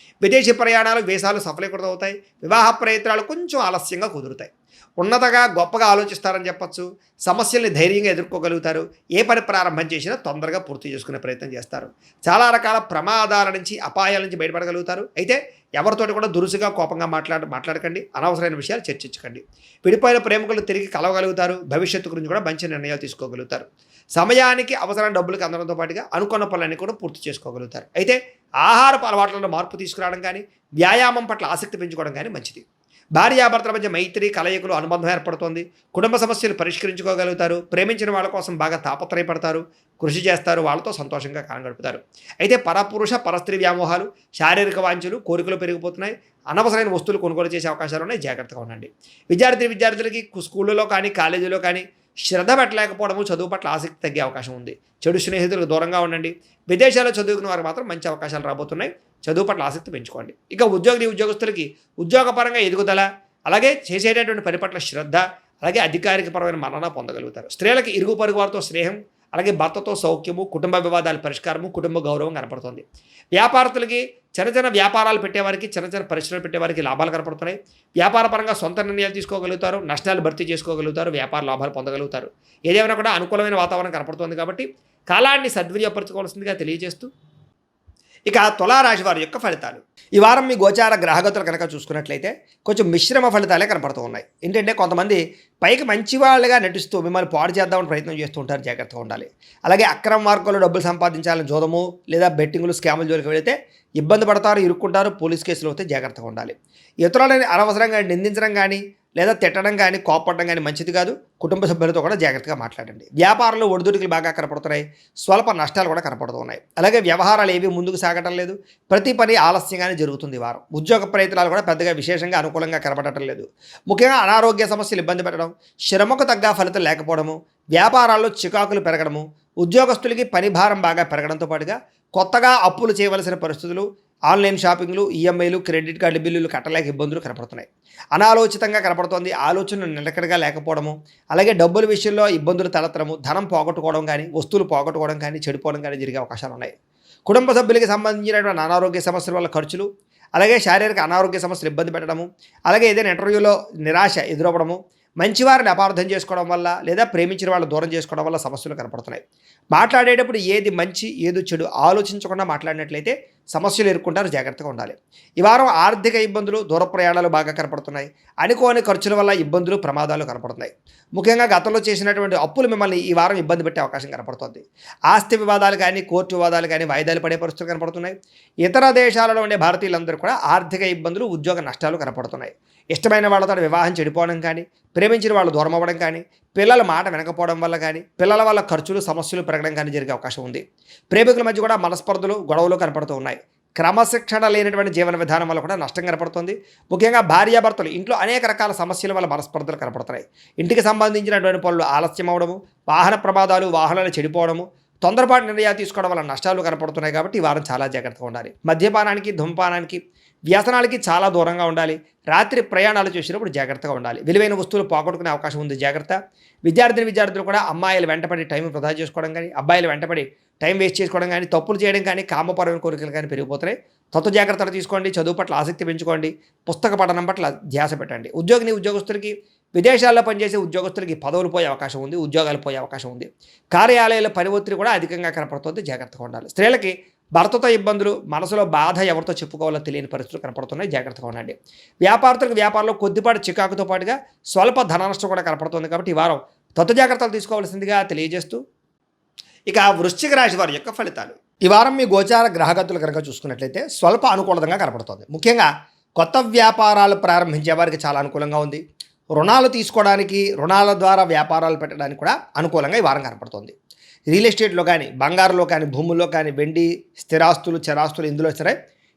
విదేశీ ప్రయాణాలు వీసాలు సఫలీకృతం అవుతాయి. వివాహ ప్రయత్నాలు కొంచెం ఆలస్యంగా కుదురుతాయి. ఉన్నతగా గొప్పగా ఆలోచిస్తారని చెప్పచ్చు. సమస్యల్ని ధైర్యంగా ఎదుర్కోగలుగుతారు. ఏ పని ప్రారంభం చేసినా తొందరగా పూర్తి చేసుకునే ప్రయత్నం చేస్తారు. చాలా రకాల ప్రమాదాల నుంచి అపాయాల నుంచి బయటపడగలుగుతారు. అయితే ఎవరితోటి కూడా దురుసుగా కోపంగా మాట్లాడకండి. అనవసరమైన విషయాలు చర్చించకండి. విడిపోయిన ప్రేమికులు తిరిగి కలవగలుగుతారు. భవిష్యత్తు గురించి కూడా మంచి నిర్ణయాలు తీసుకోగలుగుతారు. సమయానికి అవసరం డబ్బులకు అందడంతో పాటుగా అనుకున్న పనులన్నీ కూడా పూర్తి చేసుకోగలుగుతారు. అయితే ఆహారపు అలవాట్లలో మార్పు తీసుకురావడం కానీ వ్యాయామం పట్ల ఆసక్తి పెంచుకోవడం కానీ మంచిది. భార్యాభర్తల మధ్య మైత్రి కలయికలు అనుబంధం ఏర్పడుతోంది. కుటుంబ సమస్యలు పరిష్కరించుకోగలుగుతారు. ప్రేమించిన వాళ్ళ కోసం బాగా తాపత్రయపడతారు, కృషి చేస్తారు, వాళ్ళతో సంతోషంగా కాలం గడుపుతారు. అయితే పరపురుష పరస్త్రీ వ్యామోహాలు, శారీరక వాంఛలు, కోరికలు పెరిగిపోతున్నాయి. అనవసరమైన వస్తువులు కొనుగోలు చేసే అవకాశాలు ఉన్నాయి. జాగ్రత్తగా ఉండండి. విద్యార్థులకి స్కూళ్ళలో కానీ కాలేజీలో కానీ శ్రద్ధ పెట్టలేకపోవడము, చదువు పట్ల ఆసక్తి తగ్గే అవకాశం ఉంది. చెడు స్నేహితులకు దూరంగా ఉండండి. విదేశాల్లో చదువుకున్న వారికి మాత్రం మంచి అవకాశాలు రాబోతున్నాయి. చదువు పట్ల ఆసక్తి పెంచుకోండి. ఇక ఉద్యోగస్తులకి ఉద్యోగపరంగా ఎదుగుదల, అలాగే చేసేటటువంటి పని పట్ల శ్రద్ధ, అలాగే అధికారికపరమైన మన్నన పొందగలుగుతారు. స్త్రీలకి ఇరుగు పొరుగు వారితో స్నేహం, అలాగే భర్తతో సౌఖ్యము, కుటుంబ వివాదాల పరిష్కారము, కుటుంబ గౌరవం కనపడుతుంది. వ్యాపారస్తులకి చిన్న వ్యాపారాలు పెట్టేవారికి, చిన్న పరిశ్రమలు పెట్టేవారికి లాభాలు కనపడుతున్నాయి. వ్యాపార పరంగా సొంత నిర్ణయాలు తీసుకోగలుగుతారు. నష్టాలు భర్తీ చేసుకోగలుగుతారు. వ్యాపార లాభాలు పొందగలుగుతారు. ఏదేమైనా కూడా అనుకూలమైన వాతావరణం కనపడుతుంది కాబట్టి కాలాన్ని సద్వినియోగపరచుకోవాల్సిందిగా తెలియజేస్తూ, ఇక తులారాశి వారి యొక్క ఫలితాలు. ఈ వారం మీ గోచార గ్రహగతులు కనుక చూసుకున్నట్లయితే కొంచెం మిశ్రమ ఫలితాలే కనపడుతూ ఉన్నాయి. ఏంటంటే కొంతమంది పైకి మంచి వాళ్ళుగా నటిస్తూ మిమ్మల్ని పాడు చేద్దామని ప్రయత్నం చేస్తూ ఉంటారు. జాగ్రత్తగా ఉండాలి. అలాగే అక్రమ మార్గంలో డబ్బులు సంపాదించాలని జోదము లేదా బెట్టింగులు, స్కాముల జోలికి వెళితే ఇబ్బంది పడతారు, ఇరుక్కుంటారు, పోలీస్ కేసులు అవుతే జాగ్రత్తగా ఉండాలి. ఇతరులని అనవసరంగా నిందించడం కానీ లేదా తిట్టడం కానీ కోపడడం కానీ మంచిది కాదు. కుటుంబ సభ్యులతో కూడా జాగ్రత్తగా మాట్లాడండి. వ్యాపారంలో ఒడిదుడుకులు బాగా కనపడుతున్నాయి. స్వల్ప నష్టాలు కూడా కనపడుతున్నాయి. అలాగే వ్యవహారాలు ఏవి ముందుకు సాగటం లేదు. ప్రతి పని ఆలస్యంగానే జరుగుతుంది ఈ వారం. ఉద్యోగ ప్రయత్నాలు కూడా పెద్దగా విశేషంగా అనుకూలంగా కనపడటం లేదు. ముఖ్యంగా అనారోగ్య సమస్యలు ఇబ్బంది పెట్టడం, శ్రమకు తగ్గ ఫలితం లేకపోవడము, వ్యాపారాల్లో చికాకులు పెరగడము, ఉద్యోగస్తులకి పని భారం బాగా పెరగడంతో పాటుగా కొత్తగా అప్పులు చేయవలసిన పరిస్థితులు, ఆన్లైన్ షాపింగ్లు, ఈఎంఐలు, క్రెడిట్ కార్డు బిల్లులు కట్టలేక ఇబ్బందులు కనపడుతున్నాయి. అనాలోచితంగా కనపడుతోంది. ఆలోచనలు నిలకడగా లేకపోవడము, అలాగే డబ్బుల విషయంలో ఇబ్బందులు తలెత్తడము, ధనం పోగొట్టుకోవడం కానీ వస్తువులు పోగొట్టుకోవడం కానీ చెడిపోవడం కానీ జరిగే అవకాశాలు ఉన్నాయి. కుటుంబ సభ్యులకి సంబంధించినటువంటి అనారోగ్య సమస్యల వల్ల ఖర్చులు, అలాగే శారీరక అనారోగ్య సమస్యలు ఇబ్బంది పెట్టడము, అలాగే ఏదైనా ఇంటర్వ్యూలో నిరాశ ఎదురవ్వడము, మంచివారిని అపార్థం చేసుకోవడం వల్ల లేదా ప్రేమించిన వాళ్ళు దూరం చేసుకోవడం వల్ల సమస్యలు కనపడుతున్నాయి. మాట్లాడేటప్పుడు ఏది మంచి ఏది చెడు ఆలోచించకుండా మాట్లాడినట్లయితే సమస్యలు ఎదుర్కొంటారు. జాగ్రత్తగా ఉండాలి. ఈ వారం ఆర్థిక ఇబ్బందులు, దూర ప్రయాణాలు బాగా కనపడుతున్నాయి. అనుకోని ఖర్చుల వల్ల ఇబ్బందులు, ప్రమాదాలు కనపడుతున్నాయి. ముఖ్యంగా గతంలో చేసినటువంటి అప్పులు మిమ్మల్ని ఈ వారం ఇబ్బంది పెట్టే అవకాశం కనపడుతుంది. ఆస్తి వివాదాలు కానీ కోర్టు వివాదాలు కానీ వాయిదాలు పడే పరిస్థితులు కనపడుతున్నాయి. ఇతర దేశాలలో ఉండే భారతీయులందరూ కూడా ఆర్థిక ఇబ్బందులు, ఉద్యోగ నష్టాలు కనపడుతున్నాయి. ఇష్టమైన వాళ్ళతో వివాహం చెడిపోవడం కానీ, ప్రేమించిన వాళ్ళు దూరం అవ్వడం కానీ, పిల్లల మాట వినకపోవడం వల్ల కానీ, పిల్లల వల్ల ఖర్చులు, సమస్యలు పెరగడం కానీ జరిగే అవకాశం ఉంది. ప్రేమికుల మధ్య కూడా మనస్పర్ధలు, గొడవలు కనపడుతూ ఉన్నాయి. క్రమశిక్షణ లేనటువంటి జీవన విధానం వల్ల కూడా నష్టం కనపడుతుంది. ముఖ్యంగా భార్యాభర్తలు ఇంట్లో అనేక రకాల సమస్యల వల్ల మనస్పర్ధలు కనపడుతున్నాయి. ఇంటికి సంబంధించినటువంటి పనులు ఆలస్యం అవడము, వాహన ప్రమాదాలు, వాహనాలు చెడిపోవడము, తొందరపాటు నిర్ణయాలు తీసుకోవడం వల్ల నష్టాలు కనపడుతున్నాయి. కాబట్టి ఈ వారం చాలా జాగ్రత్తగా ఉండాలి. మద్యపానానికి, ధూమపానానికి, వ్యసనాలకి చాలా దూరంగా ఉండాలి. రాత్రి ప్రయాణాలు చేసినప్పుడు జాగ్రత్తగా ఉండాలి. విలువైన వస్తువులు పోగొట్టుకునే అవకాశం ఉంది. జాగ్రత్త. విద్యార్థులు కూడా అమ్మాయిలు వెంటపడి టైం వృధా చేసుకోవడం కానీ, అబ్బాయిలు వెంటపడి టైం వేస్ట్ చేసుకోవడం కానీ, తప్పులు చేయడం కానీ, కామపరమైన కోరికలు కానీ పెరిగిపోతున్నాయి. జాగ్రత్తలు తీసుకోండి. చదువు పట్ల ఆసక్తి పెంచుకోండి. పుస్తక పఠనం పట్ల ధ్యాస పెట్టండి. ఉద్యోగస్తులకి, విదేశాల్లో పనిచేసే ఉద్యోగస్తులకి పదవులు పోయే అవకాశం ఉంది. ఉద్యోగాలు పోయే అవకాశం ఉంది. కార్యాలయాల పని ఒత్తిడి కూడా అధికంగా కనపడుతుంది. జాగ్రత్తగా ఉండాలి. స్త్రీలకి భర్తతో ఇబ్బందులు, మనసులో బాధ ఎవరితో చెప్పుకోవాలో తెలియని పరిస్థితులు కనపడుతున్నాయి. జాగ్రత్తగా ఉండండి. వ్యాపారంలో కొద్దిపాటి చికాకుతో పాటుగా స్వల్ప ధన నష్టం కూడా కనపడుతుంది. కాబట్టి ఈ వారం జాగ్రత్తలు తీసుకోవాల్సిందిగా తెలియజేస్తూ, ఇక వృశ్చిక రాశి వారి యొక్క ఫలితాలు. ఈ వారం మీ గోచార గ్రహగతులు కనుక చూసుకున్నట్లయితే స్వల్ప అనుకూలంగా కనపడుతుంది. ముఖ్యంగా కొత్త వ్యాపారాలు ప్రారంభించే వారికి చాలా అనుకూలంగా ఉంది. రుణాలు తీసుకోవడానికి, రుణాల ద్వారా వ్యాపారాలు పెట్టడానికి కూడా అనుకూలంగా ఈ వారం కనపడుతుంది. రియల్ ఎస్టేట్లో కానీ, బంగారులో కానీ, భూముల్లో కానీ, వెండి, స్థిరాస్తులు, చరాస్తులు ఇందులో సరే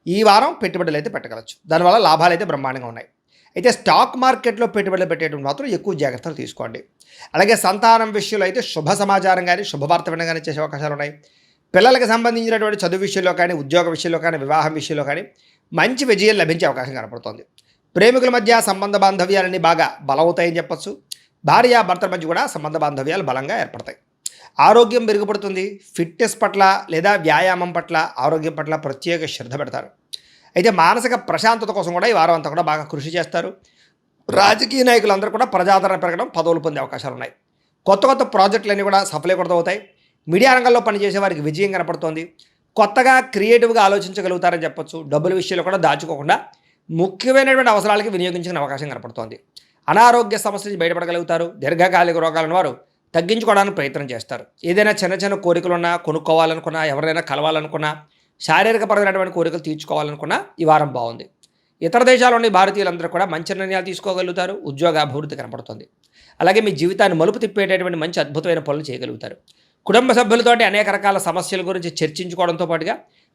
ఈ వారం పెట్టుబడులు అయితే పెట్టగలచ్చు. దానివల్ల లాభాలు అయితే బ్రహ్మాండంగా ఉన్నాయి. అయితే స్టాక్ మార్కెట్లో పెట్టుబడులు పెట్టేటువంటి మాత్రం ఎక్కువ జాగ్రత్తలు తీసుకోండి. అలాగే సంతానం విషయంలో అయితే శుభ సమాచారం కానీ, శుభవార్త వినడం కానీ చేసే అవకాశాలు ఉన్నాయి. పిల్లలకు సంబంధించినటువంటి చదువు విషయంలో కానీ, ఉద్యోగ విషయంలో కానీ, వివాహం విషయంలో కానీ మంచి విజయం లభించే అవకాశం కనపడుతోంది. ప్రేమికుల మధ్య సంబంధ బాంధవ్యాలన్నీ బాగా బలవుతాయని చెప్పచ్చు. భార్యాభర్తల మధ్య కూడా సంబంధ బాంధవ్యాలు బలంగా ఏర్పడతాయి. ఆరోగ్యం మెరుగుపడుతుంది. ఫిట్నెస్ పట్ల లేదా వ్యాయామం పట్ల, ఆరోగ్యం పట్ల ప్రత్యేక శ్రద్ధ పెడతారు. అయితే మానసిక ప్రశాంతత కోసం కూడా ఈ వారం అంతా కూడా బాగా కృషి చేస్తారు. రాజకీయ నాయకులందరూ కూడా ప్రజాదరణ పెరగడం, పదవులు పొందే అవకాశాలు ఉన్నాయి. కొత్త కొత్త ప్రాజెక్టులన్నీ కూడా సఫలీకృతమవుతాయి. మీడియా రంగంలో పనిచేసే వారికి విజయం కనపడుతోంది. కొత్తగా క్రియేటివ్గా ఆలోచించగలుగుతారని చెప్పొచ్చు. డబ్బుల విషయంలో కూడా దాచుకోకుండా ముఖ్యమైనటువంటి అవసరాలకి వినియోగించుకునే అవకాశం కనపడుతోంది. అనారోగ్య సమస్య నుంచి బయటపడగలుగుతారు. దీర్ఘకాలిక రోగాలను వారు తగ్గించుకోవడానికి ప్రయత్నం చేస్తారు. ఏదైనా చిన్న చిన్న కోరికలున్నా, కొనుక్కోవాలనుకున్నా, ఎవరైనా కలవాలనుకున్నా, శారీరకపరమైనటువంటి కోరికలు తీర్చుకోవాలనుకున్నా ఈ వారం బాగుంది. ఇతర దేశాల్లోని భారతీయులందరూ కూడా మంచి నిర్ణయాలు తీసుకోగలుగుతారు. ఉద్యోగ అభివృద్ధి కనపడుతుంది. అలాగే మీ జీవితాన్ని మలుపు తిప్పేటటువంటి మంచి అద్భుతమైన పనులు చేయగలుగుతారు. కుటుంబ సభ్యులతోటి అనేక రకాల సమస్యల గురించి చర్చించుకోవడంతో పాటుగా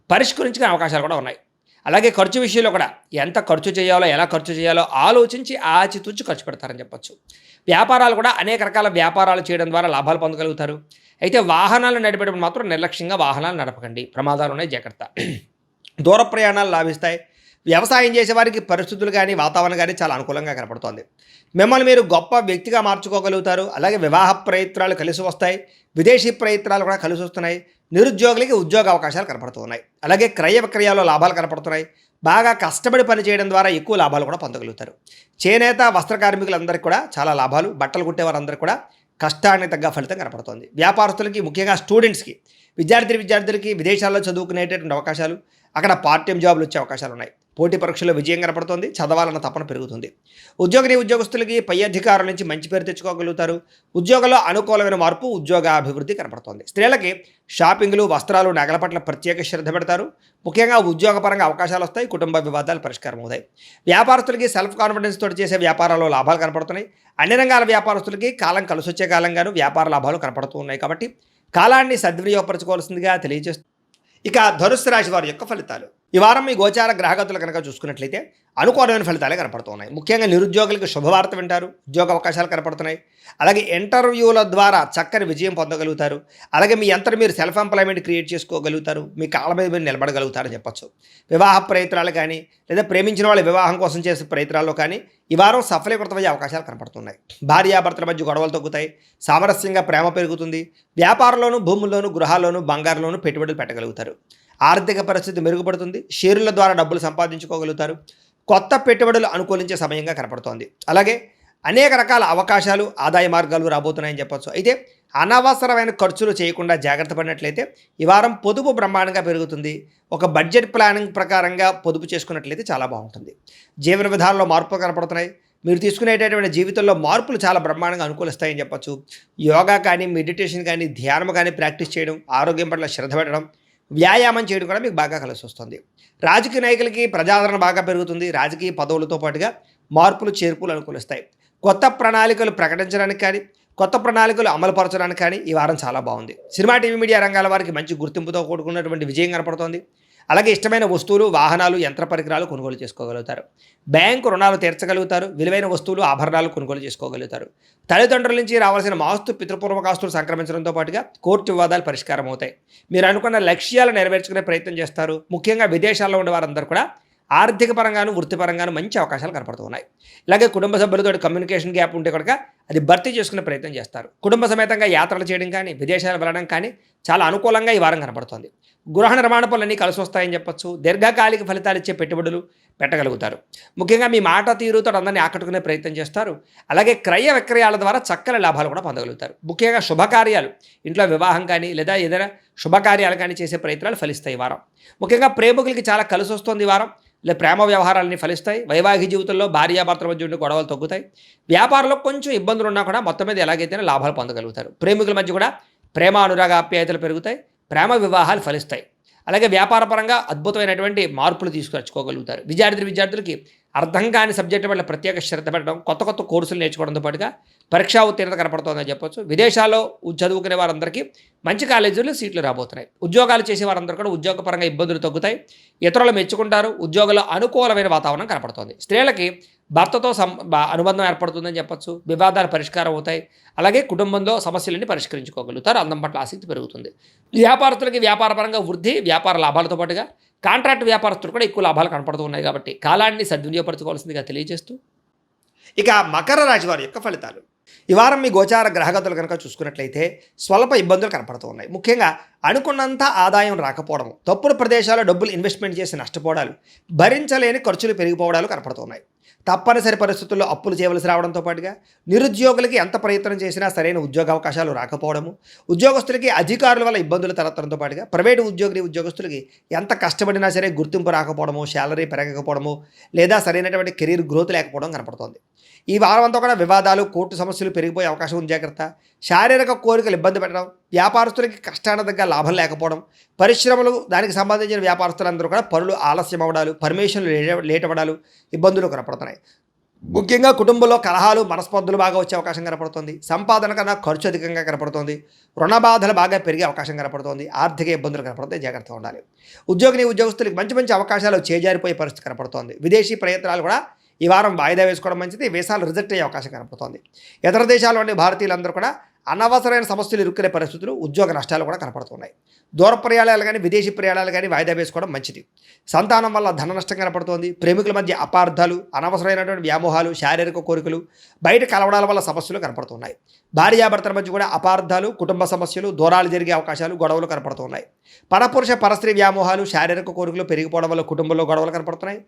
పరిష్కరించుకునే అవకాశాలు కూడా ఉన్నాయి. అలాగే ఖర్చు విషయంలో కూడా ఎంత ఖర్చు చేయాలో, ఎలా ఖర్చు చేయాలో ఆలోచించి ఆచితూచి ఖర్చు పెడతారని చెప్పొచ్చు. వ్యాపారాలు కూడా అనేక రకాల వ్యాపారాలు చేయడం ద్వారా లాభాలు పొందగలుగుతారు. అయితే వాహనాలు నడిపేటప్పుడు మాత్రం నిర్లక్ష్యంగా వాహనాలు నడపకండి. ప్రమాదాలు ఉన్నాయి, జాగ్రత్త. దూర ప్రయాణాలు లాభిస్తాయి. వ్యవసాయం చేసేవారికి పరిస్థితులు కానీ, వాతావరణం కానీ చాలా అనుకూలంగా కనపడుతోంది. మిమ్మల్ని మీరు గొప్ప వ్యక్తిగా మార్చుకోగలుగుతారు. అలాగే వివాహ ప్రయత్నాలు కలిసి వస్తాయి. విదేశీ ప్రయత్నాలు కూడా కలిసి వస్తున్నాయి. నిరుద్యోగులకి ఉద్యోగ అవకాశాలు కనపడుతున్నాయి. అలాగే క్రయ విక్రయాల్లో లాభాలు కనపడుతున్నాయి. బాగా కష్టపడి పని చేయడం ద్వారా ఎక్కువ లాభాలు కూడా పొందగలుగుతారు. చేనేత వస్త్ర కార్మికులందరికీ కూడా చాలా లాభాలు. బట్టలు కుట్టేవారందరికీ కూడా కష్టానికి తగ్గ ఫలితం కనపడుతుంది. వ్యాపారస్తులకి, ముఖ్యంగా స్టూడెంట్స్కి, విద్యార్థులకి విదేశాల్లో చదువుకునేటటువంటి అవకాశాలు, అక్కడ పార్ట్ టైం జాబులు వచ్చే అవకాశాలు ఉన్నాయి. పోటీ పరీక్షల్లో విజయం కనపడుతుంది. చదవాలన్న తపన పెరుగుతుంది. ఉద్యోగస్తులకి పై అధికారుల నుంచి మంచి పేరు తెచ్చుకోగలుగుతారు. ఉద్యోగంలో అనుకూలమైన మార్పు, ఉద్యోగ అభివృద్ధి కనపడుతుంది. స్త్రీలకి షాపింగ్లు, వస్త్రాలు, నగల పట్ల ప్రత్యేక శ్రద్ధ పెడతారు. ముఖ్యంగా ఉద్యోగపరంగా అవకాశాలు వస్తాయి. కుటుంబ వివాదాలు పరిష్కారం అవుతాయి. వ్యాపారస్తులకి సెల్ఫ్ కాన్ఫిడెన్స్ తోటి చేసే వ్యాపారాల్లో లాభాలు కనపడుతున్నాయి. అన్ని రంగాల వ్యాపారస్తులకి కాలం కలిసి వచ్చే కాలంగాను వ్యాపార లాభాలు కనపడుతూ ఉన్నాయి. కాబట్టి కాలాన్ని సద్వినియోగపరచుకోవాల్సిందిగా తెలియజేస్తుంది. ఇక ధనుస్సు రాశి వారి యొక్క ఫలితాలు. ఈ వారం మీ గోచార గ్రహగతులు కనుక చూసుకున్నట్లయితే అనుకూలమైన ఫలితాలే కనపడుతున్నాయి. ముఖ్యంగా నిరుద్యోగులకు శుభవార్త వింటారు. ఉద్యోగ అవకాశాలు కనపడుతున్నాయి. అలాగే ఇంటర్వ్యూల ద్వారా చక్కని విజయం పొందగలుగుతారు. అలాగే మీ అంతటి మీరు సెల్ఫ్ ఎంప్లాయ్మెంట్ క్రియేట్ చేసుకోగలుగుతారు. మీ కాళ్ళ మీద మీరు నిలబడగలుగుతారని చెప్పొచ్చు. వివాహ ప్రయత్నాలు కానీ, లేదా ప్రేమించిన వాళ్ళ వివాహం కోసం చేసే ప్రయత్నాల్లో కానీ ఈ వారం సఫలీకృతమయ్యే అవకాశాలు కనపడుతున్నాయి. భార్యాభర్తల మధ్య గొడవలు తగ్గుతాయి. సామరస్యంగా ప్రేమ పెరుగుతుంది. వ్యాపారంలోనూ, భూముల్లోనూ, గృహాల్లోనూ, బంగారులోనూ పెట్టుబడులు పెట్టగలుగుతారు. ఆర్థిక పరిస్థితి మెరుగుపడుతుంది. షేర్ల ద్వారా డబ్బులు సంపాదించుకోగలుగుతారు. కొత్త పెట్టుబడులు అనుకూలించే సమయంగా కనపడుతోంది. అలాగే అనేక రకాల అవకాశాలు, ఆదాయ మార్గాలు రాబోతున్నాయని చెప్పొచ్చు. అయితే అనవసరమైన ఖర్చులు చేయకుండా జాగ్రత్త పడినట్లయితే ఈ వారం పొదుపు బ్రహ్మాండంగా పెరుగుతుంది. ఒక బడ్జెట్ ప్లానింగ్ ప్రకారంగా పొదుపు చేసుకున్నట్లయితే చాలా బాగుంటుంది. జీవన విధానంలో మార్పులు కనపడుతున్నాయి. మీరు తీసుకునేటటువంటి జీవితంలో మార్పులు చాలా బ్రహ్మాండంగా అనుకూలిస్తాయని చెప్పొచ్చు. యోగా కానీ, మెడిటేషన్ కానీ, ధ్యానం కానీ ప్రాక్టీస్ చేయడం, ఆరోగ్యం పట్ల శ్రద్ధ పెట్టడం, వ్యాయామం చేయడం కూడా మీకు బాగా కలిసి వస్తుంది. రాజకీయ నాయకులకి ప్రజాదరణ బాగా పెరుగుతుంది. రాజకీయ పదవులతో పాటుగా మార్పులు, చేర్పులు అనుకూలిస్తాయి. కొత్త ప్రణాళికలు ప్రకటించడానికి కానీ, కొత్త ప్రణాళికలు అమలుపరచడానికి కానీ ఈ వారం చాలా బాగుంది. సినిమా, టీవీ, మీడియా రంగాల వారికి మంచి గుర్తింపుతో కూడుకున్నటువంటి విజయం కనపడుతోంది. అలాగే ఇష్టమైన వస్తువులు, వాహనాలు, యంత్ర పరికరాలు కొనుగోలు చేసుకోగలుగుతారు. బ్యాంకు రుణాలు తీర్చగలుగుతారు. విలువైన వస్తువులు, ఆభరణాలు కొనుగోలు చేసుకోగలుగుతారు. తల్లిదండ్రుల నుంచి రావాల్సిన ఆస్తు, పితృపూర్వక ఆస్తులు సంక్రమించడంతో పాటుగా కోర్టు వివాదాలు పరిష్కారం అవుతాయి. మీరు అనుకున్న లక్ష్యాలు నెరవేర్చుకునే ప్రయత్నం చేస్తారు. ముఖ్యంగా విదేశాల్లో ఉండే వారందరూ కూడా ఆర్థిక పరంగాను, వృత్తిపరంగాను మంచి అవకాశాలు కనపడుతున్నాయి. ఇలాగే కుటుంబ సభ్యులతో కమ్యూనికేషన్ గ్యాప్ ఉంటే కనుక అది భర్తీ చేసుకునే ప్రయత్నం చేస్తారు. కుటుంబ సమేతంగా యాత్రలు చేయడం కానీ, విదేశాలు వెళ్ళడం కానీ చాలా అనుకూలంగా ఈ వారం కనపడుతోంది. గృహ నిర్మాణ పనులన్నీ కలిసి వస్తాయని చెప్పొచ్చు. దీర్ఘకాలిక ఫలితాలు ఇచ్చే పెట్టుబడులు పెట్టగలుగుతారు. ముఖ్యంగా మీ మాట తీరుతో అందరినీ ఆకట్టుకునే ప్రయత్నం చేస్తారు. అలాగే క్రయ విక్రయాల ద్వారా చక్కని లాభాలు కూడా పొందగలుగుతారు. ముఖ్యంగా శుభకార్యాలు, ఇంట్లో వివాహం కానీ లేదా ఏదైనా శుభకార్యాలు కానీ చేసే ప్రయత్నాలు ఫలిస్తాయి ఈ వారం. ముఖ్యంగా ప్రేమికులకి చాలా కలిసి వస్తుంది ఈ వారం. లేదా ప్రేమ వ్యవహారాలన్నీ ఫలిస్తాయి. వైవాహిక జీవితంలో భార్యాభర్తల మధ్య ఉండే గొడవలు తగ్గుతాయి. వ్యాపారంలో కొంచెం ఇబ్బందులు ఉన్నా కూడా మొత్తం మీద ఎలాగైతేనే లాభాలు పొందగలుగుతారు. ప్రేమికుల మధ్య కూడా ప్రేమ, అనురాగ, ఆప్యాయతలు పెరుగుతాయి. ప్రేమ వివాహాలు ఫలిస్తాయి. అలాగే వ్యాపారపరంగా అద్భుతమైనటువంటి మార్పులు తీసుకొచ్చుకోగలుగుతారు. విద్యార్థులకి అర్థం కాని సబ్జెక్టు వల్ల ప్రత్యేక శ్రద్ధ పెట్టడం, కొత్త కొత్త కోర్సులు నేర్చుకోవడంతో పాటుగా పరీక్షా ఉత్తీర్ణత కనపడుతుందని చెప్పొచ్చు. విదేశాల్లో చదువుకునే వారందరికీ మంచి కాలేజీల్లో సీట్లు రాబోతున్నాయి. ఉద్యోగాలు చేసే వారందరూ కూడా ఉద్యోగపరంగా ఇబ్బందులు తగ్గుతాయి. ఇతరులు మెచ్చుకుంటారు. ఉద్యోగంలో అనుకూలమైన వాతావరణం కనపడుతుంది. స్త్రీలకి భర్తతో అనుబంధం ఏర్పడుతుందని చెప్పొచ్చు. వివాదాలు పరిష్కారం అవుతాయి. అలాగే కుటుంబంలో సమస్యలన్నీ పరిష్కరించుకోగలుగుతారు. అందం పట్ల ఆసక్తి పెరుగుతుంది. వ్యాపారస్తులకి వ్యాపారపరంగా వృద్ధి, వ్యాపార లాభాలతో పాటుగా కాంట్రాక్ట్ వ్యాపారస్తులు కూడా ఎక్కువ లాభాలు కనపడుతూ ఉన్నాయి. కాబట్టి కాలాన్ని సద్వినియోగపరచుకోవాల్సిందిగా తెలియజేస్తూ ఇక మకర రాశి వారి యొక్క ఫలితాలు. ఈ వారం మీ గోచార గ్రహగతులు కనుక చూసుకున్నట్లయితే స్వల్ప ఇబ్బందులు కనపడుతూ ఉన్నాయి. ముఖ్యంగా అనుకున్నంత ఆదాయం రాకపోవడం, తప్పుడు ప్రదేశాల్లో డబ్బులు ఇన్వెస్ట్మెంట్ చేసి నష్టపోవడాలు, భరించలేని ఖర్చులు పెరిగిపోవడాలు కనపడుతున్నాయి. తప్పనిసరి పరిస్థితుల్లో అప్పులు చేయవలసి రావడంతో పాటుగా నిరుద్యోగులకి ఎంత ప్రయత్నం చేసినా సరైన ఉద్యోగ అవకాశాలు రాకపోవడము, ఉద్యోగస్తులకి అధికారుల వల్ల ఇబ్బందులు తలెత్తడంతో పాటుగా ప్రైవేటు ఉద్యోగులకి ఎంత కష్టపడినా సరే గుర్తింపు రాకపోవడము, శాలరీ పెరగకపోవడము, లేదా సరైనటువంటి కెరీర్ గ్రోత్ లేకపోవడం కనపడుతోంది. ఈ వారం అంతా కూడా వివాదాలు, కోర్టు సమస్యలు పెరిగిపోయే అవకాశం ఉంది. జాగ్రత్త. శారీరక కోరికలు ఇబ్బంది పెట్టడం, వ్యాపారస్తులకి కష్టాన దగ్గర లాభం లేకపోవడం, పరిశ్రమలు దానికి సంబంధించిన వ్యాపారస్తులందరూ కూడా పనులు ఆలస్యం అవ్వడాలు, పర్మిషన్లు లేట్ అవ్వడాలు, ఇబ్బందులు కనపడుతున్నాయి. ముఖ్యంగా కుటుంబంలో కలహాలు, మనస్పర్ధలు బాగా వచ్చే అవకాశం కనపడుతుంది. సంపాదన కన్నా ఖర్చు అధికంగా కనపడుతుంది. రుణ బాధలు బాగా పెరిగే అవకాశం కనపడుతుంది. ఆర్థిక ఇబ్బందులు కనపడుతాయి. జాగ్రత్తగా ఉండాలి. ఉద్యోగస్తులకి మంచి మంచి అవకాశాలు చేజారిపోయే పరిస్థితి కనపడుతోంది. విదేశీ ప్రయత్నాలు కూడా ఈ వారం వాయిదా వేసుకోవడం మంచిది. వీసాలు రిజెక్ట్ అయ్యే అవకాశం కనపడుతోంది. ఇతర దేశాల్లోని భారతీయులందరూ కూడా అనవసరమైన సమస్యలు ఇరుక్కునే పరిస్థితులు, ఉద్యోగ నష్టాలు కూడా కనపడుతున్నాయి. దూర ప్రయాణాలు కానీ విదేశీ ప్రయాణాలు కానీ వాయిదా వేసుకోవడం మంచిది. సంతానం వల్ల ధన నష్టం కనపడుతోంది. ప్రేమికుల మధ్య అపార్థాలు, అనవసరమైనటువంటి వ్యామోహాలు, శారీరక కోరికలు, బయట కలవడాల వల్ల సమస్యలు కనపడుతున్నాయి. భార్యాభర్తల మధ్య కూడా అపార్థాలు, కుటుంబ సమస్యలు, దూరాలు జరిగే అవకాశాలు, గొడవలు కనపడుతున్నాయి. పరపురుష పరస్త్రీ వ్యామోహాలు, శారీరక కోరికలు పెరిగిపోవడం వల్ల కుటుంబంలో గొడవలు కనపడుతున్నాయి.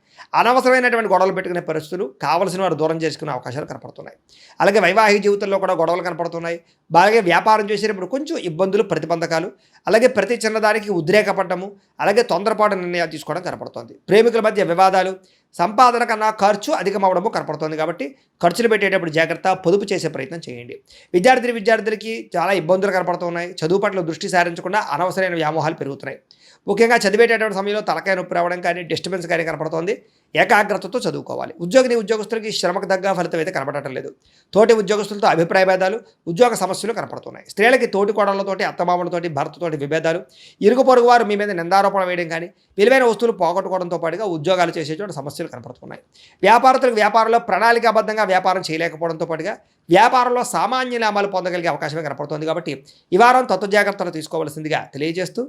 అనవసరమైనటువంటి గొడవలు పెట్టుకునే పరిస్థితులు, కావలసిన వారు దూరం చేసుకునే అవకాశాలు కనపడుతున్నాయి. అలాగే వైవాహిక జీవితంలో కూడా గొడవలు కనపడుతున్నాయి. అలాగే వ్యాపారం చేసేటప్పుడు కొంచెం ఇబ్బందులు, ప్రతిబంధకాలు, అలాగే ప్రతి చిన్నదానికి ఉద్రేకపడము, అలాగే తొందరపాటు నిర్ణయాలు తీసుకోవడం కనపడుతుంది. ప్రేమికుల మధ్య వివాదాలు, సంపాదన కన్నా ఖర్చు అధికమవడము కనపడుతుంది. కాబట్టి ఖర్చులు పెట్టేటప్పుడు జాగ్రత్త, పొదుపు చేసే ప్రయత్నం చేయండి. విద్యార్థులకి చాలా ఇబ్బందులు కనపడుతున్నాయి. చదువు పట్ల దృష్టి సారించకుండా అనవసరమైన వ్యామోహాలు పెరుగుతున్నాయి. ముఖ్యంగా చదివేటటువంటి సమయంలో తలకాయ నొప్పి రావడం కానీ, డిస్టర్బెన్స్ కానీ కనపడుతోంది. ఏకాగ్రతతో చదువుకోవాలి. ఉద్యోగస్తులకి శ్రమకు తగ్గ ఫలితం అయితే కనపడటం లేదు. తోటి ఉద్యోగస్తులతో అభిప్రాయ భేదాలు, ఉద్యోగ సమస్యలు కనపడుతున్నాయి. స్త్రీలకి తోటి కోడళ్లతోటి, అత్తమామలతోటి, భర్తతోటి విభేదాలు, ఇరుగు పొరుగు వారు మీ మీద నిందారోపణ వేయడం కానీ, విలువైన వస్తువులు పోగొట్టుకోవడంతో పాటుగా ఉద్యోగాలు చేసేటువంటి సమస్యలు కనపడుతున్నాయి. వ్యాపారంలో ప్రణాళికాబద్ధంగా వ్యాపారం చేయలేకపోవడంతో పాటుగా వ్యాపారంలో సామాన్య లాభాలు పొందగలిగే అవకాశమే కనపడుతుంది. కాబట్టి ఈ వారం జాగ్రత్తలు తీసుకోవాల్సిందిగా తెలియజేస్తూ,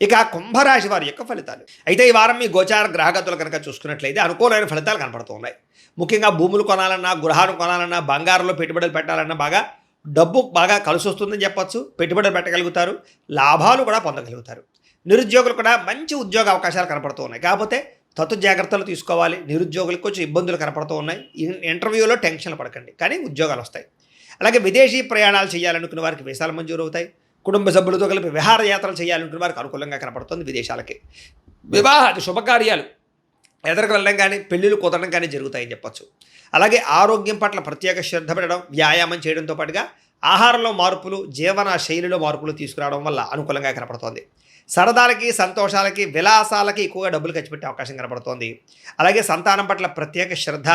ఇక కుంభరాశి వారి యొక్క ఫలితాలు. అయితే ఈ వారం మీ గోచార గ్రహగతులు కనుక చూసుకున్నట్లయితే అనుకూలమైన ఫలితాలు కనపడుతున్నాయి. ముఖ్యంగా భూములు కొనాలన్నా, గృహాలు కొనాలన్నా, బంగారంలో పెట్టుబడులు పెట్టాలన్నా డబ్బు బాగా కలిసి వస్తుందని చెప్పొచ్చు. పెట్టుబడులు పెట్టగలుగుతారు, లాభాలు కూడా పొందగలుగుతారు. నిరుద్యోగులు కూడా మంచి ఉద్యోగ అవకాశాలు కనపడుతూ ఉన్నాయి. కాకపోతే జాగ్రత్తలు తీసుకోవాలి. నిరుద్యోగులకు కొంచెం ఇబ్బందులు కనపడుతూ ఉన్నాయి. ఇంటర్వ్యూలో టెన్షన్లు పడకండి, కానీ ఉద్యోగాలు వస్తాయి. అలాగే విదేశీ ప్రయాణాలు చేయాలనుకున్న వారికి వీసాలు మంజూరు అవుతాయి. కుటుంబ సభ్యులతో కలిపి విహారయాత్రలు చేయాలనుకున్న వారికి అనుకూలంగా కనపడుతుంది. విదేశాలకి వివాహాది శుభకార్యాలు ఎదురుకు వెళ్ళడం కానీ, పెళ్ళిళ్ళు కుదరడం కానీ జరుగుతాయని చెప్పొచ్చు. అలాగే ఆరోగ్యం పట్ల ప్రత్యేక శ్రద్ధ పెట్టడం, వ్యాయామం చేయడంతో పాటుగా ఆహారంలో మార్పులు, జీవన శైలిలో మార్పులు తీసుకురావడం వల్ల అనుకూలంగా కనపడుతోంది. సరదాలకి, సంతోషాలకి, విలాసాలకి ఎక్కువగా డబ్బులు ఖర్చు పెట్టే అవకాశం కనపడుతోంది. అలాగే సంతానం పట్ల ప్రత్యేక శ్రద్ధ,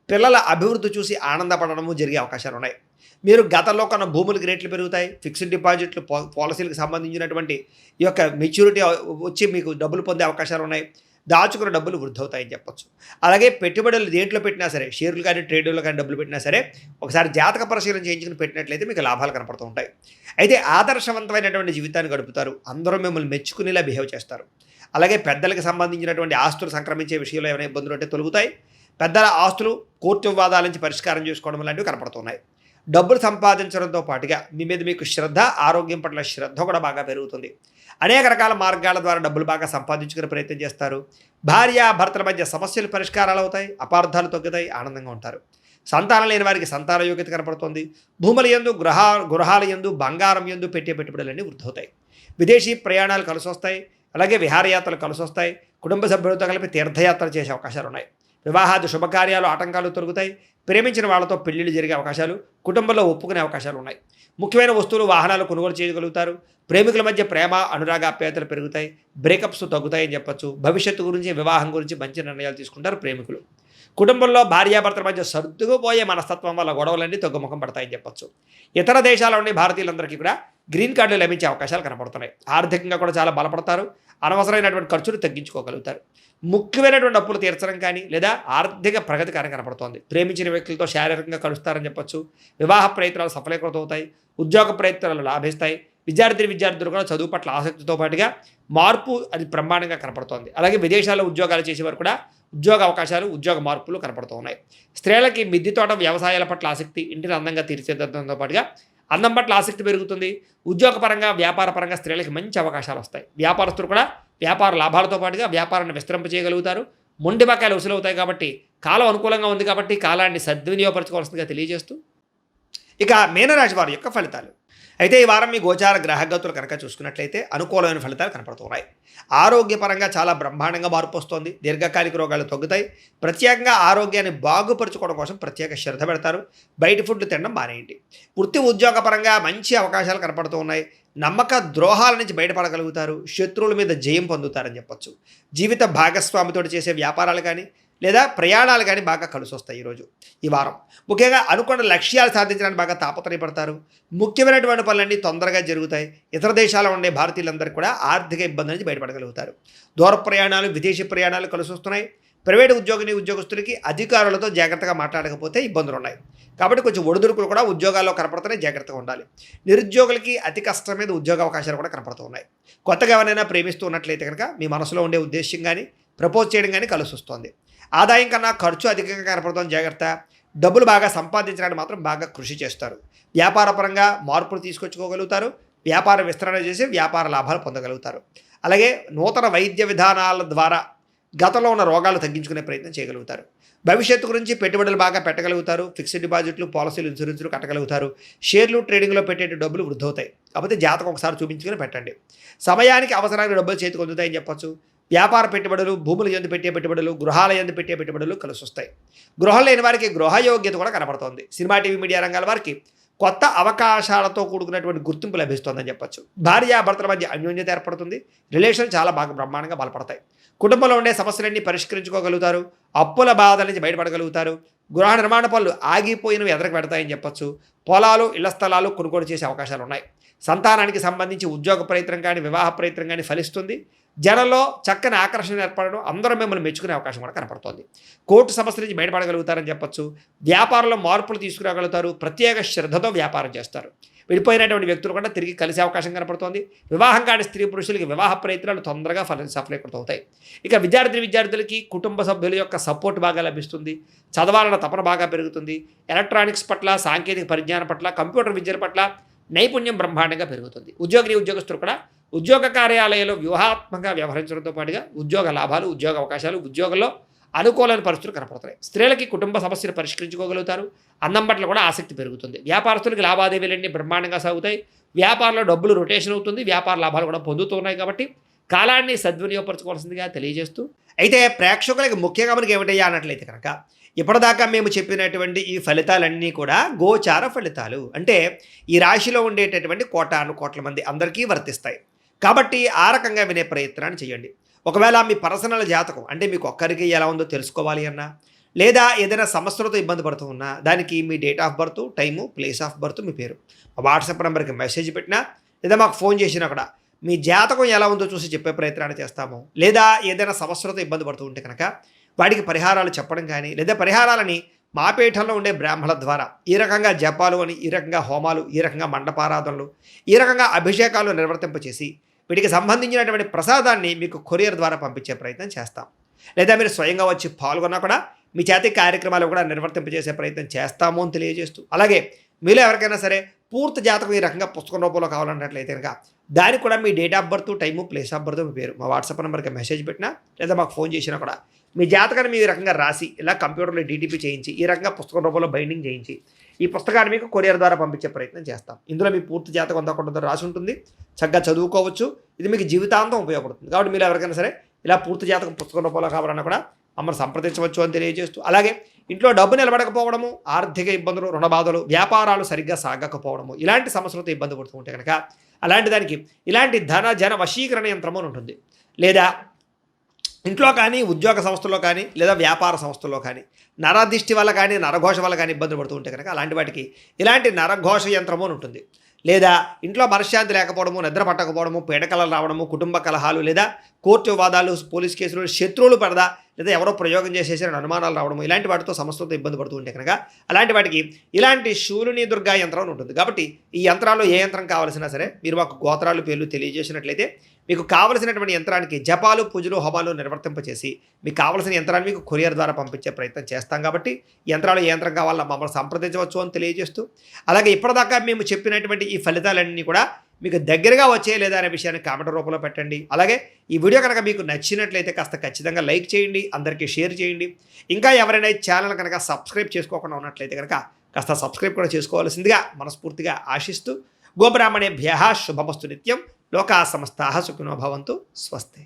పిల్లల అభివృద్ధి చూసి ఆనందపడడము జరిగే అవకాశాలు ఉన్నాయి. మీరు గతంలో కన్నా భూములకి రేట్లు పెరుగుతాయి. ఫిక్స్డ్ డిపాజిట్లు, పాలసీలకు సంబంధించినటువంటి ఈ యొక్క మెచ్యూరిటీ వచ్చి మీకు డబ్బులు పొందే అవకాశాలు ఉన్నాయి. దాచుకున్న డబ్బులు వృద్ధి అవుతాయని చెప్పొచ్చు. అలాగే పెట్టుబడులు దేంట్లో పెట్టినా సరే, షేర్లు కానీ, ట్రేడ్లో కానీ డబ్బులు పెట్టినా సరే ఒకసారి జాతక పరిశీలన చేయించుకుని పెట్టినట్లయితే మీకు లాభాలు కనపడుతూ ఉంటాయి. అయితే ఆదర్శవంతమైనటువంటి జీవితాన్ని గడుపుతారు. అందరూ మిమ్మల్ని మెచ్చుకునేలా బిహేవ్ చేస్తారు. అలాగే పెద్దలకు సంబంధించినటువంటి ఆస్తులు సంక్రమించే విషయంలో ఏమైనా ఇబ్బందులు ఉంటే తొలగుతాయి. పెద్దల ఆస్తులు కోర్టు వివాదాల నుంచి పరిష్కారం చేసుకోవడం లాంటివి కనపడుతున్నాయి. డబ్బులు సంపాదించడంతో పాటుగా మీ మీద మీకు శ్రద్ధ, ఆరోగ్యం పట్ల శ్రద్ధ కూడా బాగా పెరుగుతుంది. అనేక రకాల మార్గాల ద్వారా డబ్బులు బాగా సంపాదించుకునే ప్రయత్నం చేస్తారు. భార్యాభర్తల మధ్య సమస్యలు పరిష్కారాలు అవుతాయి. అపార్థాలు తగ్గుతాయి. ఆనందంగా ఉంటారు. సంతానం లేని వారికి సంతాన యోగ్యత కనపడుతుంది. భూముల యందు, గృహాల యందు, బంగారం యందు పెట్టే పెట్టుబడులన్నీ వృద్ధి అవుతాయి. విదేశీ ప్రయాణాలు కలిసి వస్తాయి. అలాగే విహారయాత్రలు కలిసి వస్తాయి. కుటుంబ సభ్యులతో కలిపి తీర్థయాత్రలు చేసే అవకాశాలు ఉన్నాయి. వివాహాది శుభకార్యాలు, ఆటంకాలు తొలగుతాయి. ప్రేమించిన వాళ్ళతో పెళ్లిళ్ళు జరిగే అవకాశాలు, కుటుంబంలో ఒప్పుకునే అవకాశాలు ఉన్నాయి. ముఖ్యమైన వస్తువులు, వాహనాలు కొనుగోలు చేయగలుగుతారు. ప్రేమికుల మధ్య ప్రేమ, అనురాగాప్యాయతలు పెరుగుతాయి. బ్రేకప్స్ తగ్గుతాయని చెప్పొచ్చు. భవిష్యత్తు గురించి, వివాహం గురించి మంచి నిర్ణయాలు తీసుకుంటారు ప్రేమికులు. కుటుంబంలో భార్యాభర్తల మధ్య సర్దుకుపోయే మనస్తత్వం వల్ల గొడవలన్నీ తగ్గుముఖం పడతాయని చెప్పొచ్చు. ఇతర దేశాల నుండి భారతీయులందరికీ కూడా గ్రీన్ కార్డులు లభించే అవకాశాలు కనపడుతున్నాయి. ఆర్థికంగా కూడా చాలా బలపడతారు. అనవసరమైనటువంటి ఖర్చులు తగ్గించుకోగలుగుతారు. ముఖ్యమైనటువంటి అప్పులు తీర్చడం కానీ, లేదా ఆర్థిక ప్రగతి కానీ కనపడుతోంది. ప్రేమించిన వ్యక్తులతో శారీరకంగా కలుస్తారని చెప్పొచ్చు. వివాహ ప్రయత్నాలు సఫలీకృతమవుతాయి. ఉద్యోగ ప్రయత్నాలు లాభిస్తాయి. విద్యార్థులు కూడా చదువు పట్ల ఆసక్తితో పాటుగా మార్పు అది బ్రహ్మాండంగా కనపడుతోంది. అలాగే విదేశాల్లో ఉద్యోగాలు చేసేవారు కూడా ఉద్యోగ అవకాశాలు, ఉద్యోగ మార్పులు కనపడుతూ ఉన్నాయి. స్త్రీలకి మిద్దె తోట వ్యవసాయాల పట్ల ఆసక్తి, ఇంటిని అందంగా తీర్చిదిద్దడంతో పాటుగా అందం పట్ల ఆసక్తి పెరుగుతుంది. ఉద్యోగపరంగా, వ్యాపారపరంగా స్త్రీలకి మంచి అవకాశాలు వస్తాయి. వ్యాపారస్తులు కూడా వ్యాపార లాభాలతో పాటుగా వ్యాపారాన్ని విస్తరింపజేయగలుగుతారు. మొండి బకాయిలు వసూలవుతాయి కాబట్టి కాలం అనుకూలంగా ఉంది కాబట్టి కాలాన్ని సద్వినియోగపరచుకోవాల్సిందిగా తెలియజేస్తూ, ఇక మీనరాశి వారి యొక్క ఫలితాలు. అయితే ఈ వారం మీ గోచార గ్రహగతులు కనుక చూసుకున్నట్లయితే అనుకూలమైన ఫలితాలు కనపడుతున్నాయి. ఆరోగ్యపరంగా చాలా బ్రహ్మాండంగా మార్పు వస్తుంది. దీర్ఘకాలిక రోగాలు తగ్గుతాయి. ప్రత్యేకంగా ఆరోగ్యాన్ని బాగుపరచుకోవడం కోసం ప్రత్యేక శ్రద్ధ పెడతారు. బయట ఫుడ్ తినడం మానేయండి. వృత్తి ఉద్యోగపరంగా మంచి అవకాశాలు కనపడుతూ ఉన్నాయి. నమ్మక ద్రోహాల నుంచి బయటపడగలుగుతారు. శత్రువుల మీద జయం పొందుతారని చెప్పొచ్చు. జీవిత భాగస్వామితో చేసే వ్యాపారాలు కానీ లేదా ప్రయాణాలు కానీ బాగా కలిసి వస్తాయి ఈ వారం. ముఖ్యంగా అనుకున్న లక్ష్యాలు సాధించడానికి బాగా తాపత్రయపడతారు. ముఖ్యమైనటువంటి పనులన్నీ తొందరగా జరుగుతాయి. ఇతర దేశాల్లో ఉండే భారతీయులందరూ కూడా ఆర్థిక ఇబ్బంది నుంచి బయటపడగలుగుతారు. దూర ప్రయాణాలు, విదేశీ ప్రయాణాలు కలిసి వస్తున్నాయి. ప్రైవేటు ఉద్యోగస్తులకి అధికారులతో జాగ్రత్తగా మాట్లాడకపోతే ఇబ్బందులు ఉన్నాయి. కాబట్టి కొంచెం ఒడిదుడుకులు కూడా ఉద్యోగాల్లో కనపడుతున్నాయి. జాగ్రత్తగా ఉండాలి. నిరుద్యోగులకి అతి కష్టం మీద ఉద్యోగ అవకాశాలు కూడా కనపడుతూ ఉన్నాయి. కొత్తగా ఎవరైనా ప్రేమిస్తూ ఉన్నట్లయితే కనుక మీ మనసులో ఉండే ఉద్దేశం కానీ ప్రపోజ్ చేయడం కానీ కలిసి వస్తుంది. ఆదాయం కన్నా ఖర్చు అధికంగా కనపడుతుంది. జాగ్రత్త. డబ్బులు బాగా సంపాదించడానికి మాత్రం బాగా కృషి చేస్తారు. వ్యాపారపరంగా మార్పులు తీసుకొచ్చుకోగలుగుతారు. వ్యాపార విస్తరణ చేసి వ్యాపార లాభాలు పొందగలుగుతారు. అలాగే నూతన వైద్య విధానాల ద్వారా గతంలో ఉన్న రోగాలు తగ్గించుకునే ప్రయత్నం చేయగలుగుతారు. భవిష్యత్తు గురించి పెట్టుబడులు బాగా పెట్టగలుగుతారు. ఫిక్స్డ్ డిపాజిట్లు, పాలసీలు, ఇన్సూరెన్స్లు కట్టగలుగుతారు. షేర్లు, ట్రేడింగ్లో పెట్టే డబ్బులు వృద్ధి అవుతాయి. కాకపోతే జాతకం ఒకసారి చూపించుకుని పెట్టండి. సమయానికి అవసరానికి డబ్బులు చేతికి అందుతాయని చెప్పొచ్చు. వ్యాపార పెట్టుబడులు, భూముల యందు పెట్టే పెట్టుబడులు, గృహాల యందు పెట్టే పెట్టుబడులు కలిసి వస్తాయి. గృహం లేని వారికి గృహయోగ్యత కూడా కనపడుతోంది. సినిమా, టీవీ, మీడియా రంగాల వారికి కొత్త అవకాశాలతో కూడుకున్నటువంటి గుర్తింపు లభిస్తుందని చెప్పొచ్చు. భార్యాభర్తల మధ్య అన్యోన్యత ఏర్పడుతుంది. రిలేషన్ చాలా బాగా బ్రహ్మాండంగా బలపడతాయి. కుటుంబంలో ఉండే సమస్యలన్నీ పరిష్కరించుకోగలుగుతారు. అప్పుల బాధల నుంచి బయటపడగలుగుతారు. గృహ నిర్మాణ పనులు ఆగిపోయినవి ఎదరకు పెడతాయని చెప్పొచ్చు. పొలాలు, ఇళ్ల స్థలాలు కొనుగోలు చేసే అవకాశాలు ఉన్నాయి. సంతానానికి సంబంధించి ఉద్యోగ ప్రయత్నం కానీ, వివాహ ప్రయత్నం కానీ ఫలిస్తుంది. జనంలో చక్కని ఆకర్షణ ఏర్పడడం, అందరూ మిమ్మల్ని మెచ్చుకునే అవకాశం కూడా కనపడుతోంది. కోర్టు సమస్య నుంచి బయటపడగలుగుతారని చెప్పొచ్చు. వ్యాపారంలో మార్పులు తీసుకురాగలుగుతారు. ప్రత్యేక శ్రద్ధతో వ్యాపారం చేస్తారు. విడిపోయినటువంటి వ్యక్తులు కూడా తిరిగి కలిసే అవకాశం కనపడుతోంది. వివాహం కాని స్త్రీ పురుషులకి వివాహ ప్రయత్నాలు తొందరగా సఫలీకృతమవుతాయి. ఇక విద్యార్థులకి కుటుంబ సభ్యుల యొక్క సపోర్ట్ బాగా లభిస్తుంది. చదవాలన్న తపన బాగా పెరుగుతుంది. ఎలక్ట్రానిక్స్ పట్ల, సాంకేతిక పరిజ్ఞానం పట్ల, కంప్యూటర్ విద్యల పట్ల నైపుణ్యం బ్రహ్మాండంగా పెరుగుతుంది. ఉద్యోగస్తులు కూడా ఉద్యోగ కార్యాలయంలో వ్యూహాత్మకంగా వ్యవహరించడంతో పాటుగా ఉద్యోగ లాభాలు, ఉద్యోగ అవకాశాలు, ఉద్యోగంలో అనుకూలమైన పరిస్థితులు కనపడతాయి. స్త్రీలకి కుటుంబ సమస్యలు పరిష్కరించుకోగలుగుతారు. అందం పట్ల కూడా ఆసక్తి పెరుగుతుంది. వ్యాపారస్తులకి లావాదేవీలన్నీ బ్రహ్మాండంగా సాగుతాయి. వ్యాపారంలో డబ్బులు రొటేషన్ అవుతుంది. వ్యాపార లాభాలు కూడా పొందుతున్నాయి. కాబట్టి కాలాన్ని సద్వినియోగపరచుకోవాల్సిందిగా తెలియజేస్తూ, అయితే ప్రేక్షకులకి ముఖ్యంగా మనకి ఏమిటయ్యా అన్నట్లయితే కనుక ఇప్పటిదాకా మేము చెప్పినటువంటి ఈ ఫలితాలన్నీ కూడా గోచార ఫలితాలు. అంటే ఈ రాశిలో ఉండేటటువంటి కోట్ల మంది అందరికీ వర్తిస్తాయి. కాబట్టి ఆ రకంగా వినే ప్రయత్నాన్ని చేయండి. ఒకవేళ మీ పర్సనల్ జాతకం అంటే మీకు ఒక్కరికి ఎలా ఉందో తెలుసుకోవాలి అన్నా, లేదా ఏదైనా సమస్యలతో ఇబ్బంది పడుతూ ఉన్నా, దానికి మీ date of birth, time, place of birth, మీ పేరు మా వాట్సాప్ నెంబర్కి మెసేజ్ పెట్టినా, లేదా మాకు ఫోన్ చేసినా కూడా మీ జాతకం ఎలా ఉందో చూసి చెప్పే ప్రయత్నాన్ని చేస్తాము. లేదా ఏదైనా సమస్యలతో ఇబ్బంది పడుతూ ఉంటే కనుక వాటికి పరిహారాలు చెప్పడం కానీ, లేదా పరిహారాలని మా పీఠంలో ఉండే బ్రాహ్మణుల ద్వారా ఈ రకంగా జపాలు అని, ఈ రకంగా హోమాలు, ఈ రకంగా మండపారాధనలు, ఈ రకంగా అభిషేకాలు నిర్వర్తింపచేసి వీటికి సంబంధించినటువంటి ప్రసాదాన్ని మీకు కొరియర్ ద్వారా పంపించే ప్రయత్నం చేస్తాం. లేదా మీరు స్వయంగా వచ్చి పాల్గొన్నా కూడా మీ చేతి కార్యక్రమాలు కూడా నిర్వర్తింపజేసే ప్రయత్నం చేస్తాము అని తెలియజేస్తూ, అలాగే మీలో ఎవరికైనా సరే పూర్తి జాతకం ఈ రకంగా పుస్తకం రూపంలో కావాలన్నట్లయితే కనుక దానికి కూడా మీ date of birth, time, place of birth, మీ పేరు మా వాట్సాప్ నెంబర్కి మెసేజ్ పెట్టినా, లేదా మాకు ఫోన్ చేసినా కూడా మీ జాతకాన్ని మీ రకంగా రాసి ఇలా కంప్యూటర్లో డీటీపీ చేయించి ఈ రకంగా పుస్తకం రూపంలో బైండింగ్ చేయించి ఈ పుస్తకాన్ని మీకు కొరియర్ ద్వారా పంపించే ప్రయత్నం చేస్తాం. ఇందులో మీ పూర్తి జాతకం అంతా రాసి ఉంటుంది. చక్కగా చదువుకోవచ్చు. ఇది మీకు జీవితాంతం ఉపయోగపడుతుంది. కాబట్టి మీరు ఎవరికైనా సరే ఇలా పూర్తి జాతకం పుస్తకం రూపంలో కావాలన్నా కూడా మమ్మల్ని సంప్రదించవచ్చు అని తెలియజేస్తూ, అలాగే ఇంట్లో డబ్బు నిలబడకపోవడము, ఆర్థిక ఇబ్బందులు, రుణ బాధలు, వ్యాపారాలు సరిగ్గా సాగకపోవడము, ఇలాంటి సమస్యలతో ఇబ్బంది పడుతూ ఉంటే కనుక అలాంటి దానికి ఇలాంటి జన వశీకరణ యంత్రము అని ఉంటుంది. లేదా ఇంట్లో కానీ, ఉద్యోగ సంస్థల్లో కానీ, లేదా వ్యాపార సంస్థల్లో కానీ నరదిష్టి వల్ల కానీ, నరఘోష వల్ల కానీ ఇబ్బంది పడుతూ ఉంటే కనుక అలాంటి వాటికి ఇలాంటి నరఘోష యంత్రము అని ఉంటుంది. లేదా ఇంట్లో మనశ్శాంతి లేకపోవడము, నిద్ర పట్టకపోవడము, పీడకలలు రావడము, కుటుంబ కలహాలు, లేదా కోర్టు వివాదాలు, పోలీస్ కేసులు, శత్రువులు పడదా, లేదా ఎవరో ప్రయోగం చేసేసారని అనుమానాలు రావడము ఇలాంటి వాటితో సమస్యలతో ఇబ్బంది పడుతూ ఉంటే కనుక అలాంటి వాటికి ఇలాంటి శూలిని దుర్గా యంత్రం అని ఉంటుంది. కాబట్టి ఈ యంత్రాల్లో ఏ యంత్రం కావాల్సినా సరే మీరు మాకు గోత్రాలు పేర్లు తెలియజేసినట్లయితే మీకు కావలసినటువంటి యంత్రానికి జపాలు పూజలు హోమాలు నిర్వర్తింపచేసి మీకు కావలసిన యంత్రాన్ని మీకు కొరియర్ ద్వారా పంపించే ప్రయత్నం చేస్తాం. కాబట్టి యంత్రాలు ఏ యంత్రం కావాలన్నా మమ్మల్ని సంప్రదించవచ్చు అని తెలియజేస్తూ, అలాగే ఇప్పటిదాకా మేము చెప్పినటువంటి ఈ ఫలితాలన్నీ కూడా మీకు దగ్గరగా వచ్చే లేదా అనే విషయాన్ని కామెంట్ రూపంలో పెట్టండి. అలాగే ఈ వీడియో కనుక మీకు నచ్చినట్లయితే కాస్త ఖచ్చితంగా లైక్ చేయండి, అందరికీ షేర్ చేయండి. ఇంకా ఎవరైనా ఈ ఛానల్ కనుక సబ్స్క్రైబ్ చేసుకోకుండా ఉన్నట్లయితే కనుక కాస్త సబ్స్క్రైబ్ కూడా చేసుకోవాల్సిందిగా మనస్ఫూర్తిగా ఆశిస్తూ, గోబ్రాహ్మణేభ్యః శుభమస్తు నిత్యం, లోకా సమస్తాః సుఖినో భవంతు, స్వస్తి.